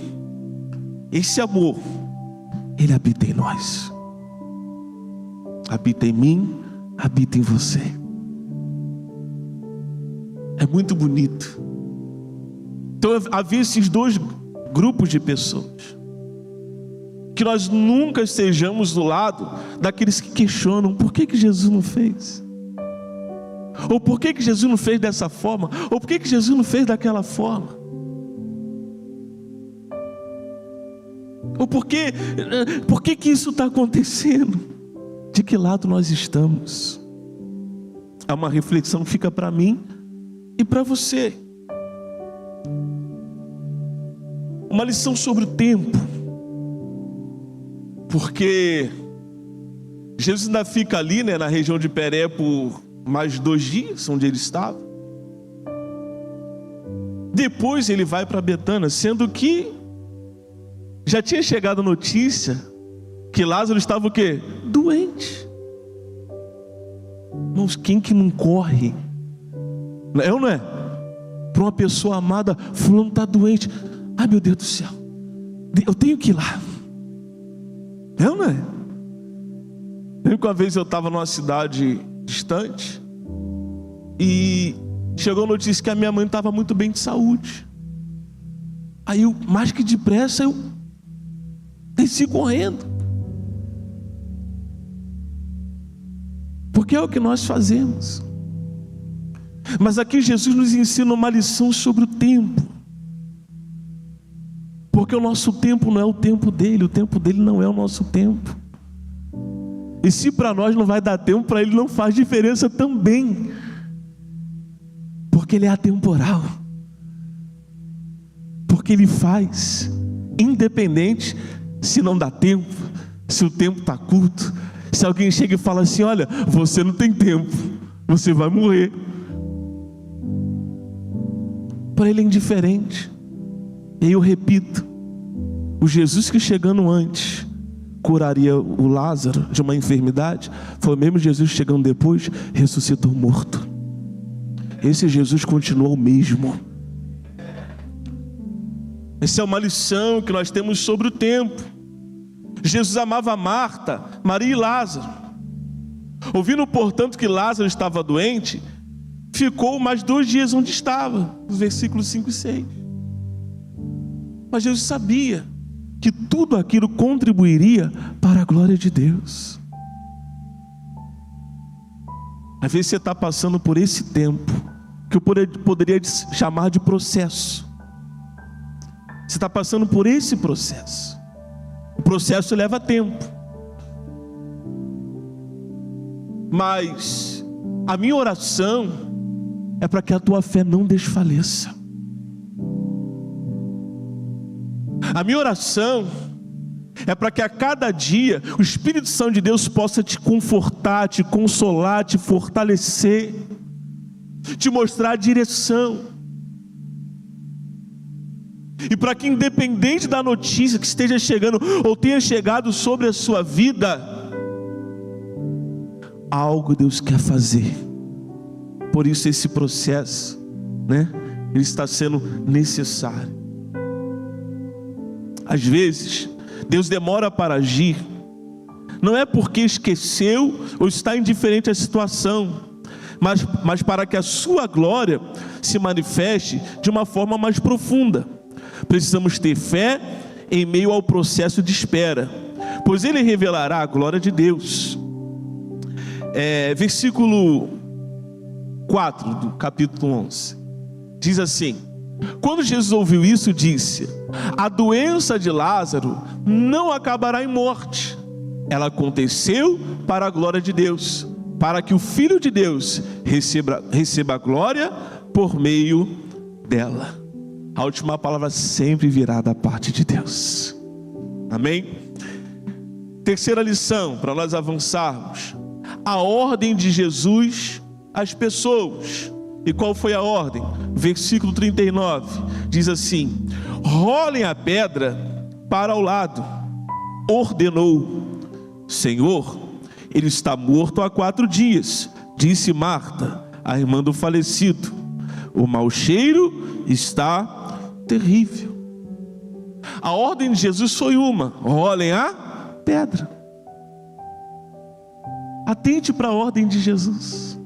Speaker 3: esse amor, ele habita em nós, habita em mim, habita em você. É muito bonito. Então havia esses dois grupos de pessoas. Que nós nunca estejamos do lado daqueles que questionam: por que Jesus não fez? Ou por que Jesus não fez dessa forma? Ou por que Jesus não fez daquela forma? Ou por que isso está acontecendo? De que lado nós estamos? É uma reflexão que fica para mim e para você. Uma lição sobre o tempo. Porque Jesus ainda fica ali, né, na região de Peré por mais 2 dias, onde ele estava. Depois ele vai para Betânia, sendo que já tinha chegado a notícia que Lázaro estava o quê? Doente. Irmãos, quem que não corre? É ou não é? Para uma pessoa amada, fulano está doente. Ai, meu Deus do céu, eu tenho que ir lá. É ou não é? Lembro que uma vez eu estava numa cidade distante e chegou a notícia que a minha mãe não estava muito bem de saúde. Aí eu, mais que depressa, eu desci correndo. Porque é o que nós fazemos. Mas aqui Jesus nos ensina uma lição sobre o tempo. Porque o nosso tempo não é o tempo dele não é o nosso tempo. E se para nós não vai dar tempo, para ele não faz diferença também. Porque ele é atemporal. Porque ele faz, independente se não dá tempo, se o tempo está curto. Se alguém chega e fala assim: olha, você não tem tempo, você vai morrer. Para ele é indiferente. E eu repito, o Jesus que chegando antes curaria o Lázaro de uma enfermidade, foi o mesmo Jesus chegando depois, ressuscitou morto. Esse Jesus continua o mesmo. Essa é uma lição que nós temos sobre o tempo. Jesus amava Marta, Maria e Lázaro. Ouvindo, portanto, que Lázaro estava doente, ficou mais 2 dias onde estava, nos versículos 5 e 6. Mas Jesus sabia que tudo aquilo contribuiria para a glória de Deus. Às vezes você está passando por esse tempo, que eu poderia chamar de processo. Você está passando por esse processo. O processo leva tempo. Mas a minha oração é para que a tua fé não desfaleça. A minha oração é para que a cada dia o Espírito Santo de Deus possa te confortar, te consolar, te fortalecer, te mostrar a direção. E para que, independente da notícia que esteja chegando ou tenha chegado sobre a sua vida, algo Deus quer fazer. Por isso esse processo, ele está sendo necessário. Às vezes Deus demora para agir, não é porque esqueceu ou está indiferente à situação, mas para que a sua glória se manifeste de uma forma mais profunda. Precisamos ter fé em meio ao processo de espera, pois Ele revelará a glória de Deus. Versículo 4 do capítulo 11 diz assim: quando Jesus ouviu isso, disse: a doença de Lázaro não acabará em morte. Ela aconteceu para a glória de Deus, para que o Filho de Deus receba a glória por meio dela. A última palavra sempre virá da parte de Deus. Amém? Terceira lição, para nós avançarmos: a ordem de Jesus às pessoas. E qual foi a ordem? Versículo 39 diz assim: rolem a pedra para o lado. Ordenou: Senhor, ele está morto há 4 dias. Disse Marta, a irmã do falecido: o mau cheiro está terrível. A ordem de Jesus foi uma: rolem a pedra. Atente para a ordem de Jesus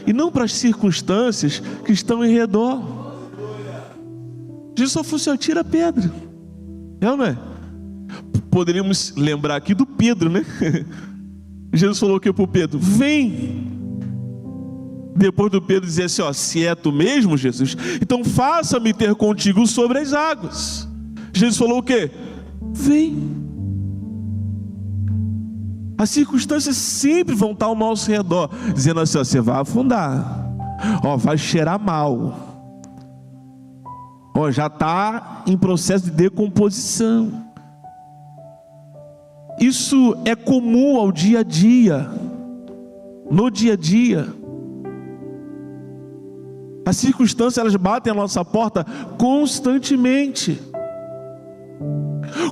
Speaker 3: e não para as circunstâncias que estão em redor. Jesus só falou assim: tira a pedra. É ou não é? Poderíamos lembrar aqui do Pedro, Jesus falou o que para o Pedro? Vem. Depois do Pedro dizer assim: se é tu mesmo, Jesus, então faça-me ter contigo sobre as águas. Jesus falou o quê? Vem. As circunstâncias sempre vão estar ao nosso redor, dizendo assim: você vai afundar, vai cheirar mal, já está em processo de decomposição. Isso é comum ao dia a dia, no dia a dia. As circunstâncias, elas batem a nossa porta constantemente.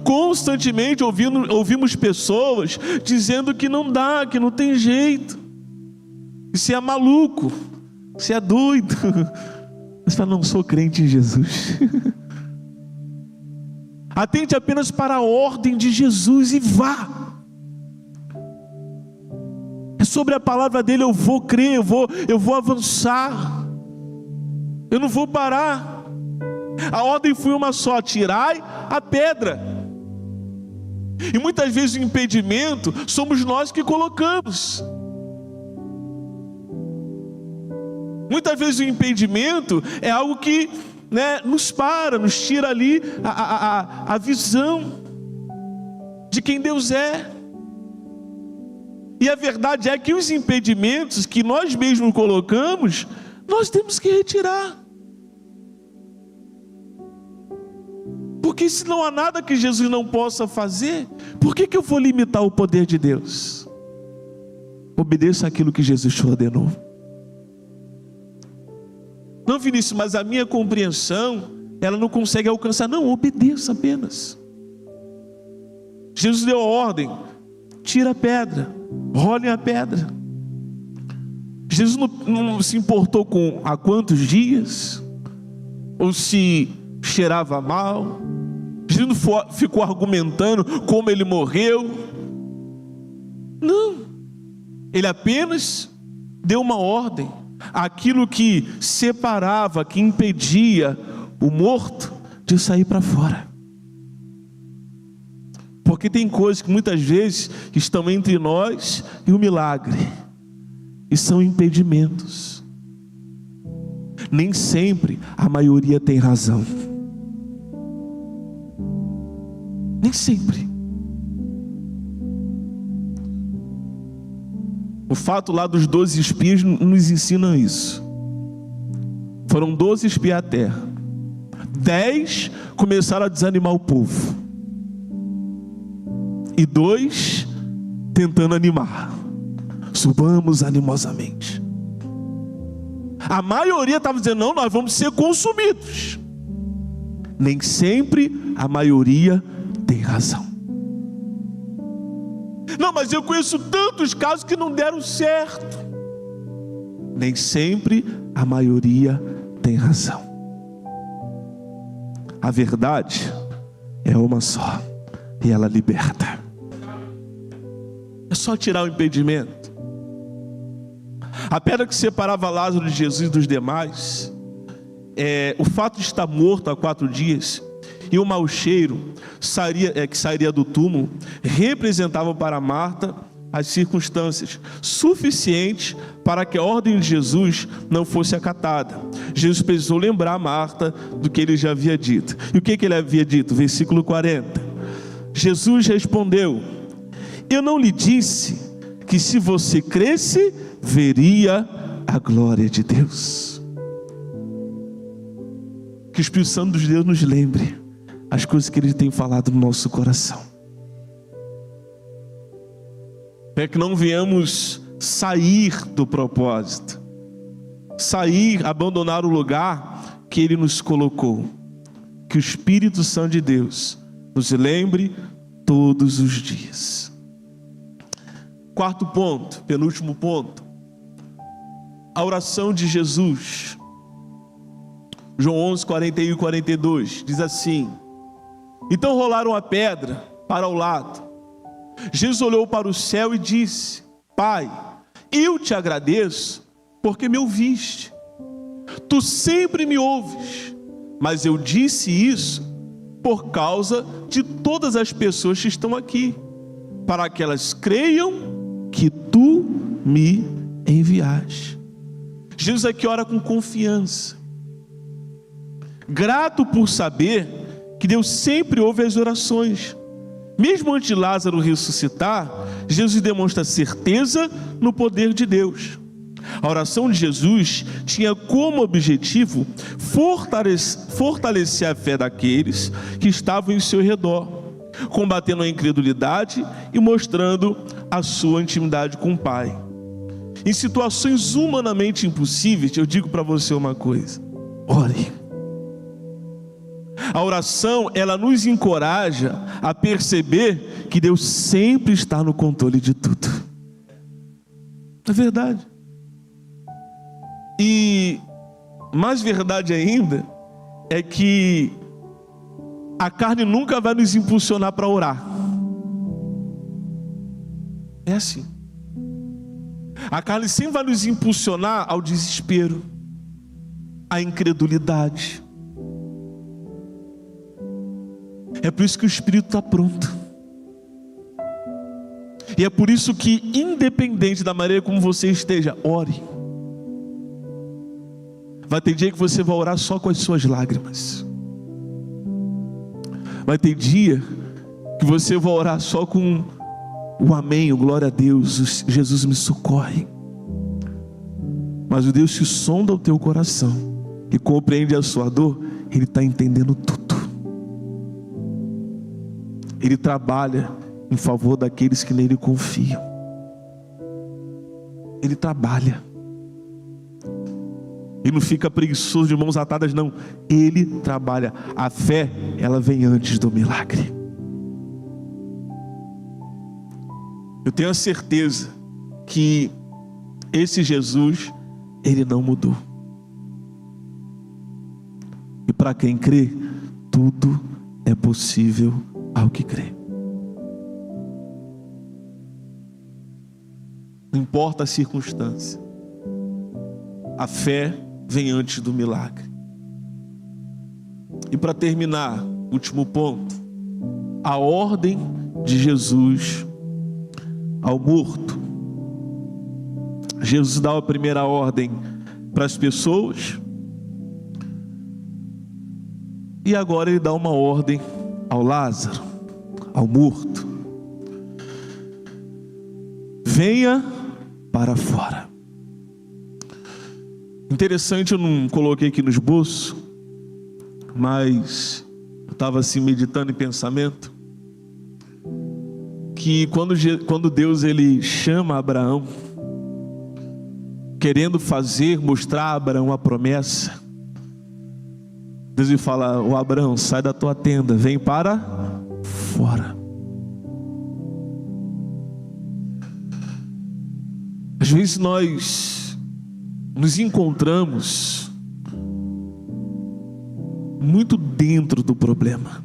Speaker 3: Constantemente ouvimos pessoas dizendo que não dá, que não tem jeito, que você é maluco, você é doido. Você fala, não sou crente em Jesus. Atente apenas para a ordem de Jesus e vá. É sobre a palavra dele, eu vou crer, eu vou avançar, eu não vou parar. A ordem foi uma só: tirai a pedra. E muitas vezes o impedimento somos nós que colocamos. Muitas vezes o impedimento é algo que, nos para, nos tira ali a visão de quem Deus é. E a verdade é que os impedimentos que nós mesmos colocamos, nós temos que retirar. Porque se não há nada que Jesus não possa fazer, por que eu vou limitar o poder de Deus? Obedeça aquilo que Jesus te ordenou. Não, Vinícius, mas a minha compreensão, ela não consegue alcançar. Não, obedeça apenas. Jesus deu a ordem: tira a pedra, rolem a pedra. Jesus não se importou com há quantos dias, ou se cheirava mal. Jesus não ficou argumentando como ele morreu. Não, ele apenas deu uma ordem. Aquilo que separava, que impedia o morto de sair para fora. Porque tem coisas que muitas vezes estão entre nós e o milagre, e são impedimentos. Nem sempre a maioria tem razão. Nem sempre. O fato lá dos 12 espias nos ensina isso. Foram 12 espiar a terra. 10 começaram a desanimar o povo. E 2 tentando animar. Subamos animosamente. A maioria estava dizendo, não, nós vamos ser consumidos. Nem sempre a maioria tem razão. Não, mas eu conheço tantos casos que não deram certo. Nem sempre a maioria tem razão. A verdade é uma só, e ela liberta. É só tirar o impedimento. A pedra que separava Lázaro de Jesus e dos demais, o fato de estar morto há 4 dias, e o mau cheiro que sairia do túmulo, representavam para Marta as circunstâncias suficientes para que a ordem de Jesus não fosse acatada. Jesus precisou lembrar Marta do que ele já havia dito. E o que ele havia dito? Versículo 40. Jesus respondeu: eu não lhe disse que se você cresce, veria a glória de Deus? Que o Espírito Santo de Deus nos lembre as coisas que Ele tem falado no nosso coração, para que não venhamos sair do propósito, abandonar o lugar que Ele nos colocou. Que o Espírito Santo de Deus nos lembre todos os dias. 4º ponto, penúltimo ponto, a oração de Jesus. João 11, 41 e 42, diz assim: então rolaram a pedra para o lado. Jesus olhou para o céu e disse: Pai, eu te agradeço porque me ouviste. Tu sempre me ouves, mas eu disse isso por causa de todas as pessoas que estão aqui, para que elas creiam que tu me enviaste. Jesus aqui ora com confiança, grato por saber que Deus sempre ouve as orações. Mesmo antes de Lázaro ressuscitar, Jesus demonstra certeza no poder de Deus. A oração de Jesus tinha como objetivo fortalecer a fé daqueles que estavam em seu redor, combatendo a incredulidade e mostrando a sua intimidade com o Pai. em situações humanamente impossíveis, eu digo para você uma coisa: ore. A oração, ela nos encoraja a perceber que Deus sempre está no controle de tudo. É verdade. E mais verdade ainda é que a carne nunca vai nos impulsionar para orar. É assim. A carne sempre vai nos impulsionar ao desespero, à incredulidade. É por isso que o Espírito está pronto. E é por isso que, independente da maneira como você esteja, ore. Vai ter dia que você vai orar só com as suas lágrimas. Vai ter dia que você vai orar só com o amém, o glória a Deus, Jesus me socorre. Mas o Deus que sonda o teu coração, que compreende a sua dor, Ele está entendendo tudo. Ele trabalha em favor daqueles que nele confiam. Ele trabalha. Ele não fica preguiçoso de mãos atadas, não. Ele trabalha. A fé, ela vem antes do milagre. Eu tenho a certeza que esse Jesus, Ele não mudou. E para quem crê, tudo é possível ao que crê. Não importa a circunstância, a fé vem antes do milagre. E para terminar, último ponto, a ordem de Jesus ao morto. Jesus dá a primeira ordem para as pessoas, e agora Ele dá uma ordem ao Lázaro, ao morto: venha para fora. Interessante, eu não coloquei aqui no esboço, mas eu estava assim meditando em pensamento, que quando Deus ele chama Abraão, querendo mostrar a Abraão a promessa, Deus lhe fala: ô Abraão, sai da tua tenda, vem para fora. Às vezes nós nos encontramos muito dentro do problema,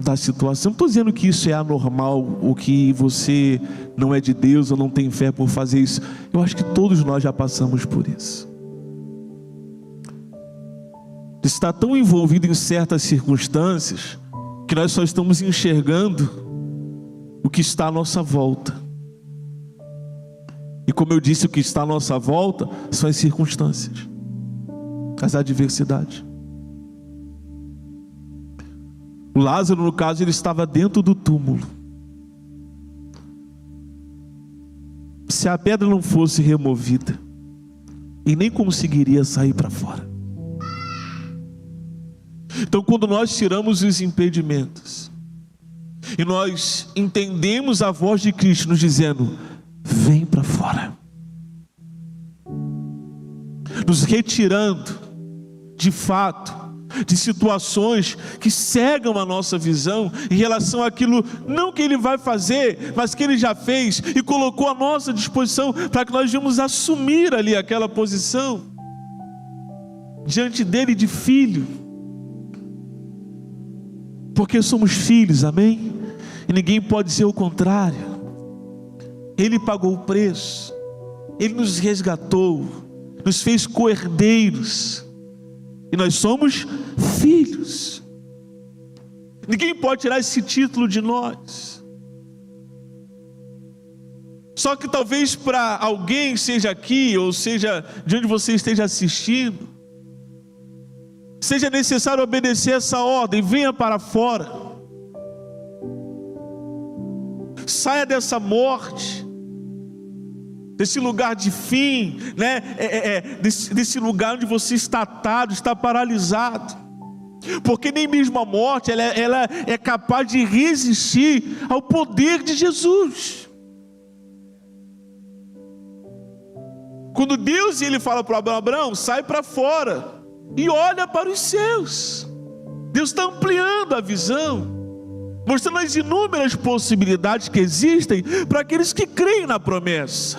Speaker 3: da situação. Não estou dizendo que isso é anormal, ou que você não é de Deus ou não tem fé por fazer isso. Eu acho que todos nós já passamos por isso. Está tão envolvido em certas circunstâncias que nós só estamos enxergando o que está à nossa volta. E como eu disse, o que está à nossa volta são as circunstâncias, as adversidades. O Lázaro, no caso, ele estava dentro do túmulo. Se a pedra não fosse removida, ele nem conseguiria sair para fora. Então, quando nós tiramos os impedimentos e nós entendemos a voz de Cristo nos dizendo: vem para fora, nos retirando de fato de situações que cegam a nossa visão em relação àquilo, não que Ele vai fazer, mas que Ele já fez e colocou à nossa disposição, para que nós venhamos assumir ali aquela posição diante dele de filho, porque somos filhos, amém? E ninguém pode dizer o contrário. Ele pagou o preço, Ele nos resgatou, nos fez co-herdeiros, e nós somos filhos. Ninguém pode tirar esse título de nós. Só que talvez para alguém, seja aqui ou seja de onde você esteja assistindo, seja necessário obedecer essa ordem: venha para fora, saia dessa morte, desse lugar de fim, né? Desse lugar onde você está atado, está paralisado, porque nem mesmo a morte ela é capaz de resistir ao poder de Jesus. Quando Deus ele fala para Abraão, sai para fora e olha para os céus. Deus está ampliando a visão, mostrando as inúmeras possibilidades que existem para aqueles que creem na promessa.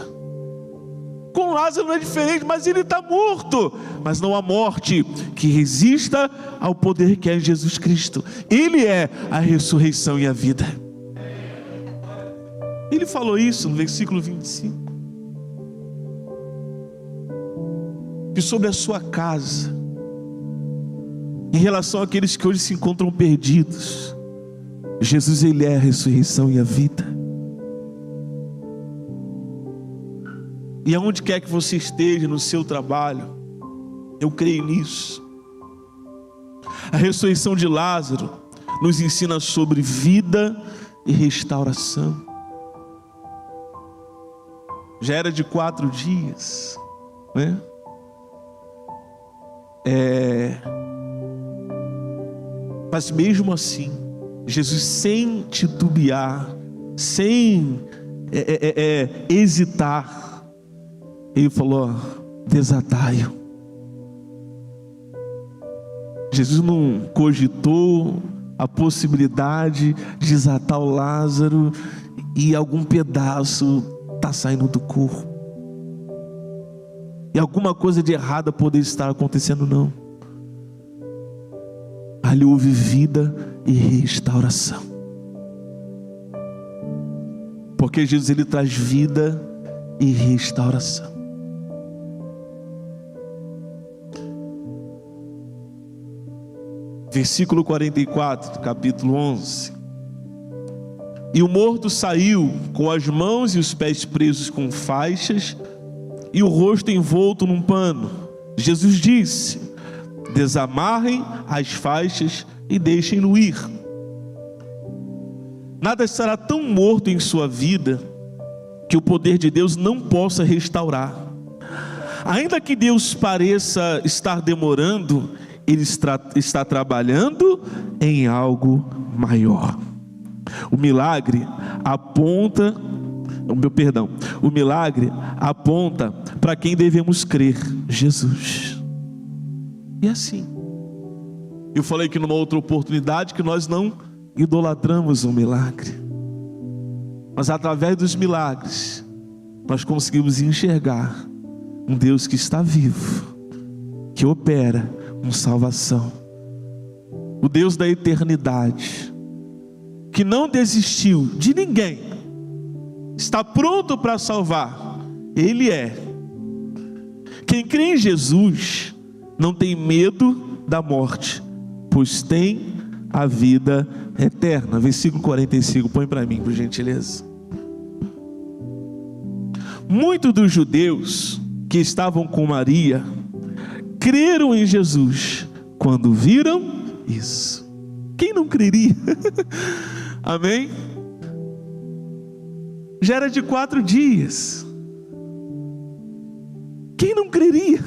Speaker 3: Com Lázaro não é diferente, mas ele está morto. Mas não há morte que resista ao poder que é em Jesus Cristo. Ele é a ressurreição e a vida. Ele falou isso no versículo 25. Que sobre a sua casa, em relação àqueles que hoje se encontram perdidos, Jesus ele é a ressurreição e a vida. E aonde quer que você esteja no seu trabalho, eu creio nisso. A ressurreição de Lázaro nos ensina sobre vida e restauração. Já era de 4 dias, né? Mas mesmo assim, Jesus sem titubear, sem hesitar, ele falou: desatai-o. Jesus não cogitou a possibilidade de desatar o Lázaro e algum pedaço está saindo do corpo, e alguma coisa de errada poder estar acontecendo, não. Ali houve vida e restauração, porque Jesus ele traz vida e restauração. Versículo 44, capítulo 11. E o morto saiu com as mãos e os pés presos com faixas e o rosto envolto num pano. Jesus disse: desamarrem as faixas e deixem-no ir. Nada estará tão morto em sua vida que o poder de Deus não possa restaurar. Ainda que Deus pareça estar demorando, Ele está trabalhando em algo maior. O milagre aponta para quem devemos crer: Jesus. E assim, eu falei que numa outra oportunidade que nós não idolatramos um milagre, mas através dos milagres nós conseguimos enxergar um Deus que está vivo, que opera com salvação, o Deus da eternidade, que não desistiu de ninguém, está pronto para salvar. Ele é. Quem crê em Jesus não tem medo da morte, pois tem a vida eterna. Versículo 45, põe para mim, por gentileza. Muitos dos judeus que estavam com Maria creram em Jesus quando viram isso. Quem não creria? Amém? Já era de 4 dias. Quem não creria?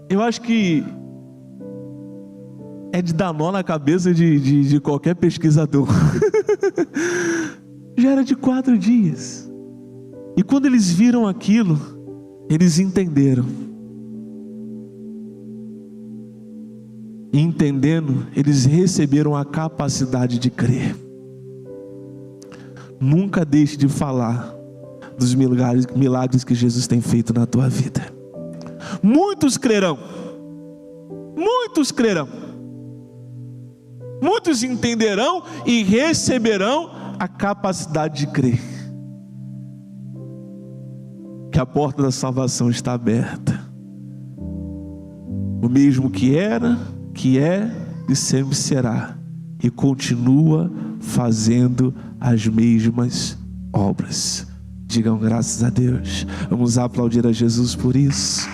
Speaker 3: Eu acho que é de dar nó na cabeça de qualquer pesquisador. Já era de 4 dias. E quando eles viram aquilo, eles entenderam. E entendendo, eles receberam a capacidade de crer. Nunca deixe de falar dos milagres que Jesus tem feito na tua vida. Muitos crerão. Muitos crerão. Muitos entenderão e receberão a capacidade de crer. Que a porta da salvação está aberta. O mesmo que era, que é e sempre será, e continua fazendo as mesmas obras. Digam graças a Deus. Vamos aplaudir a Jesus por isso.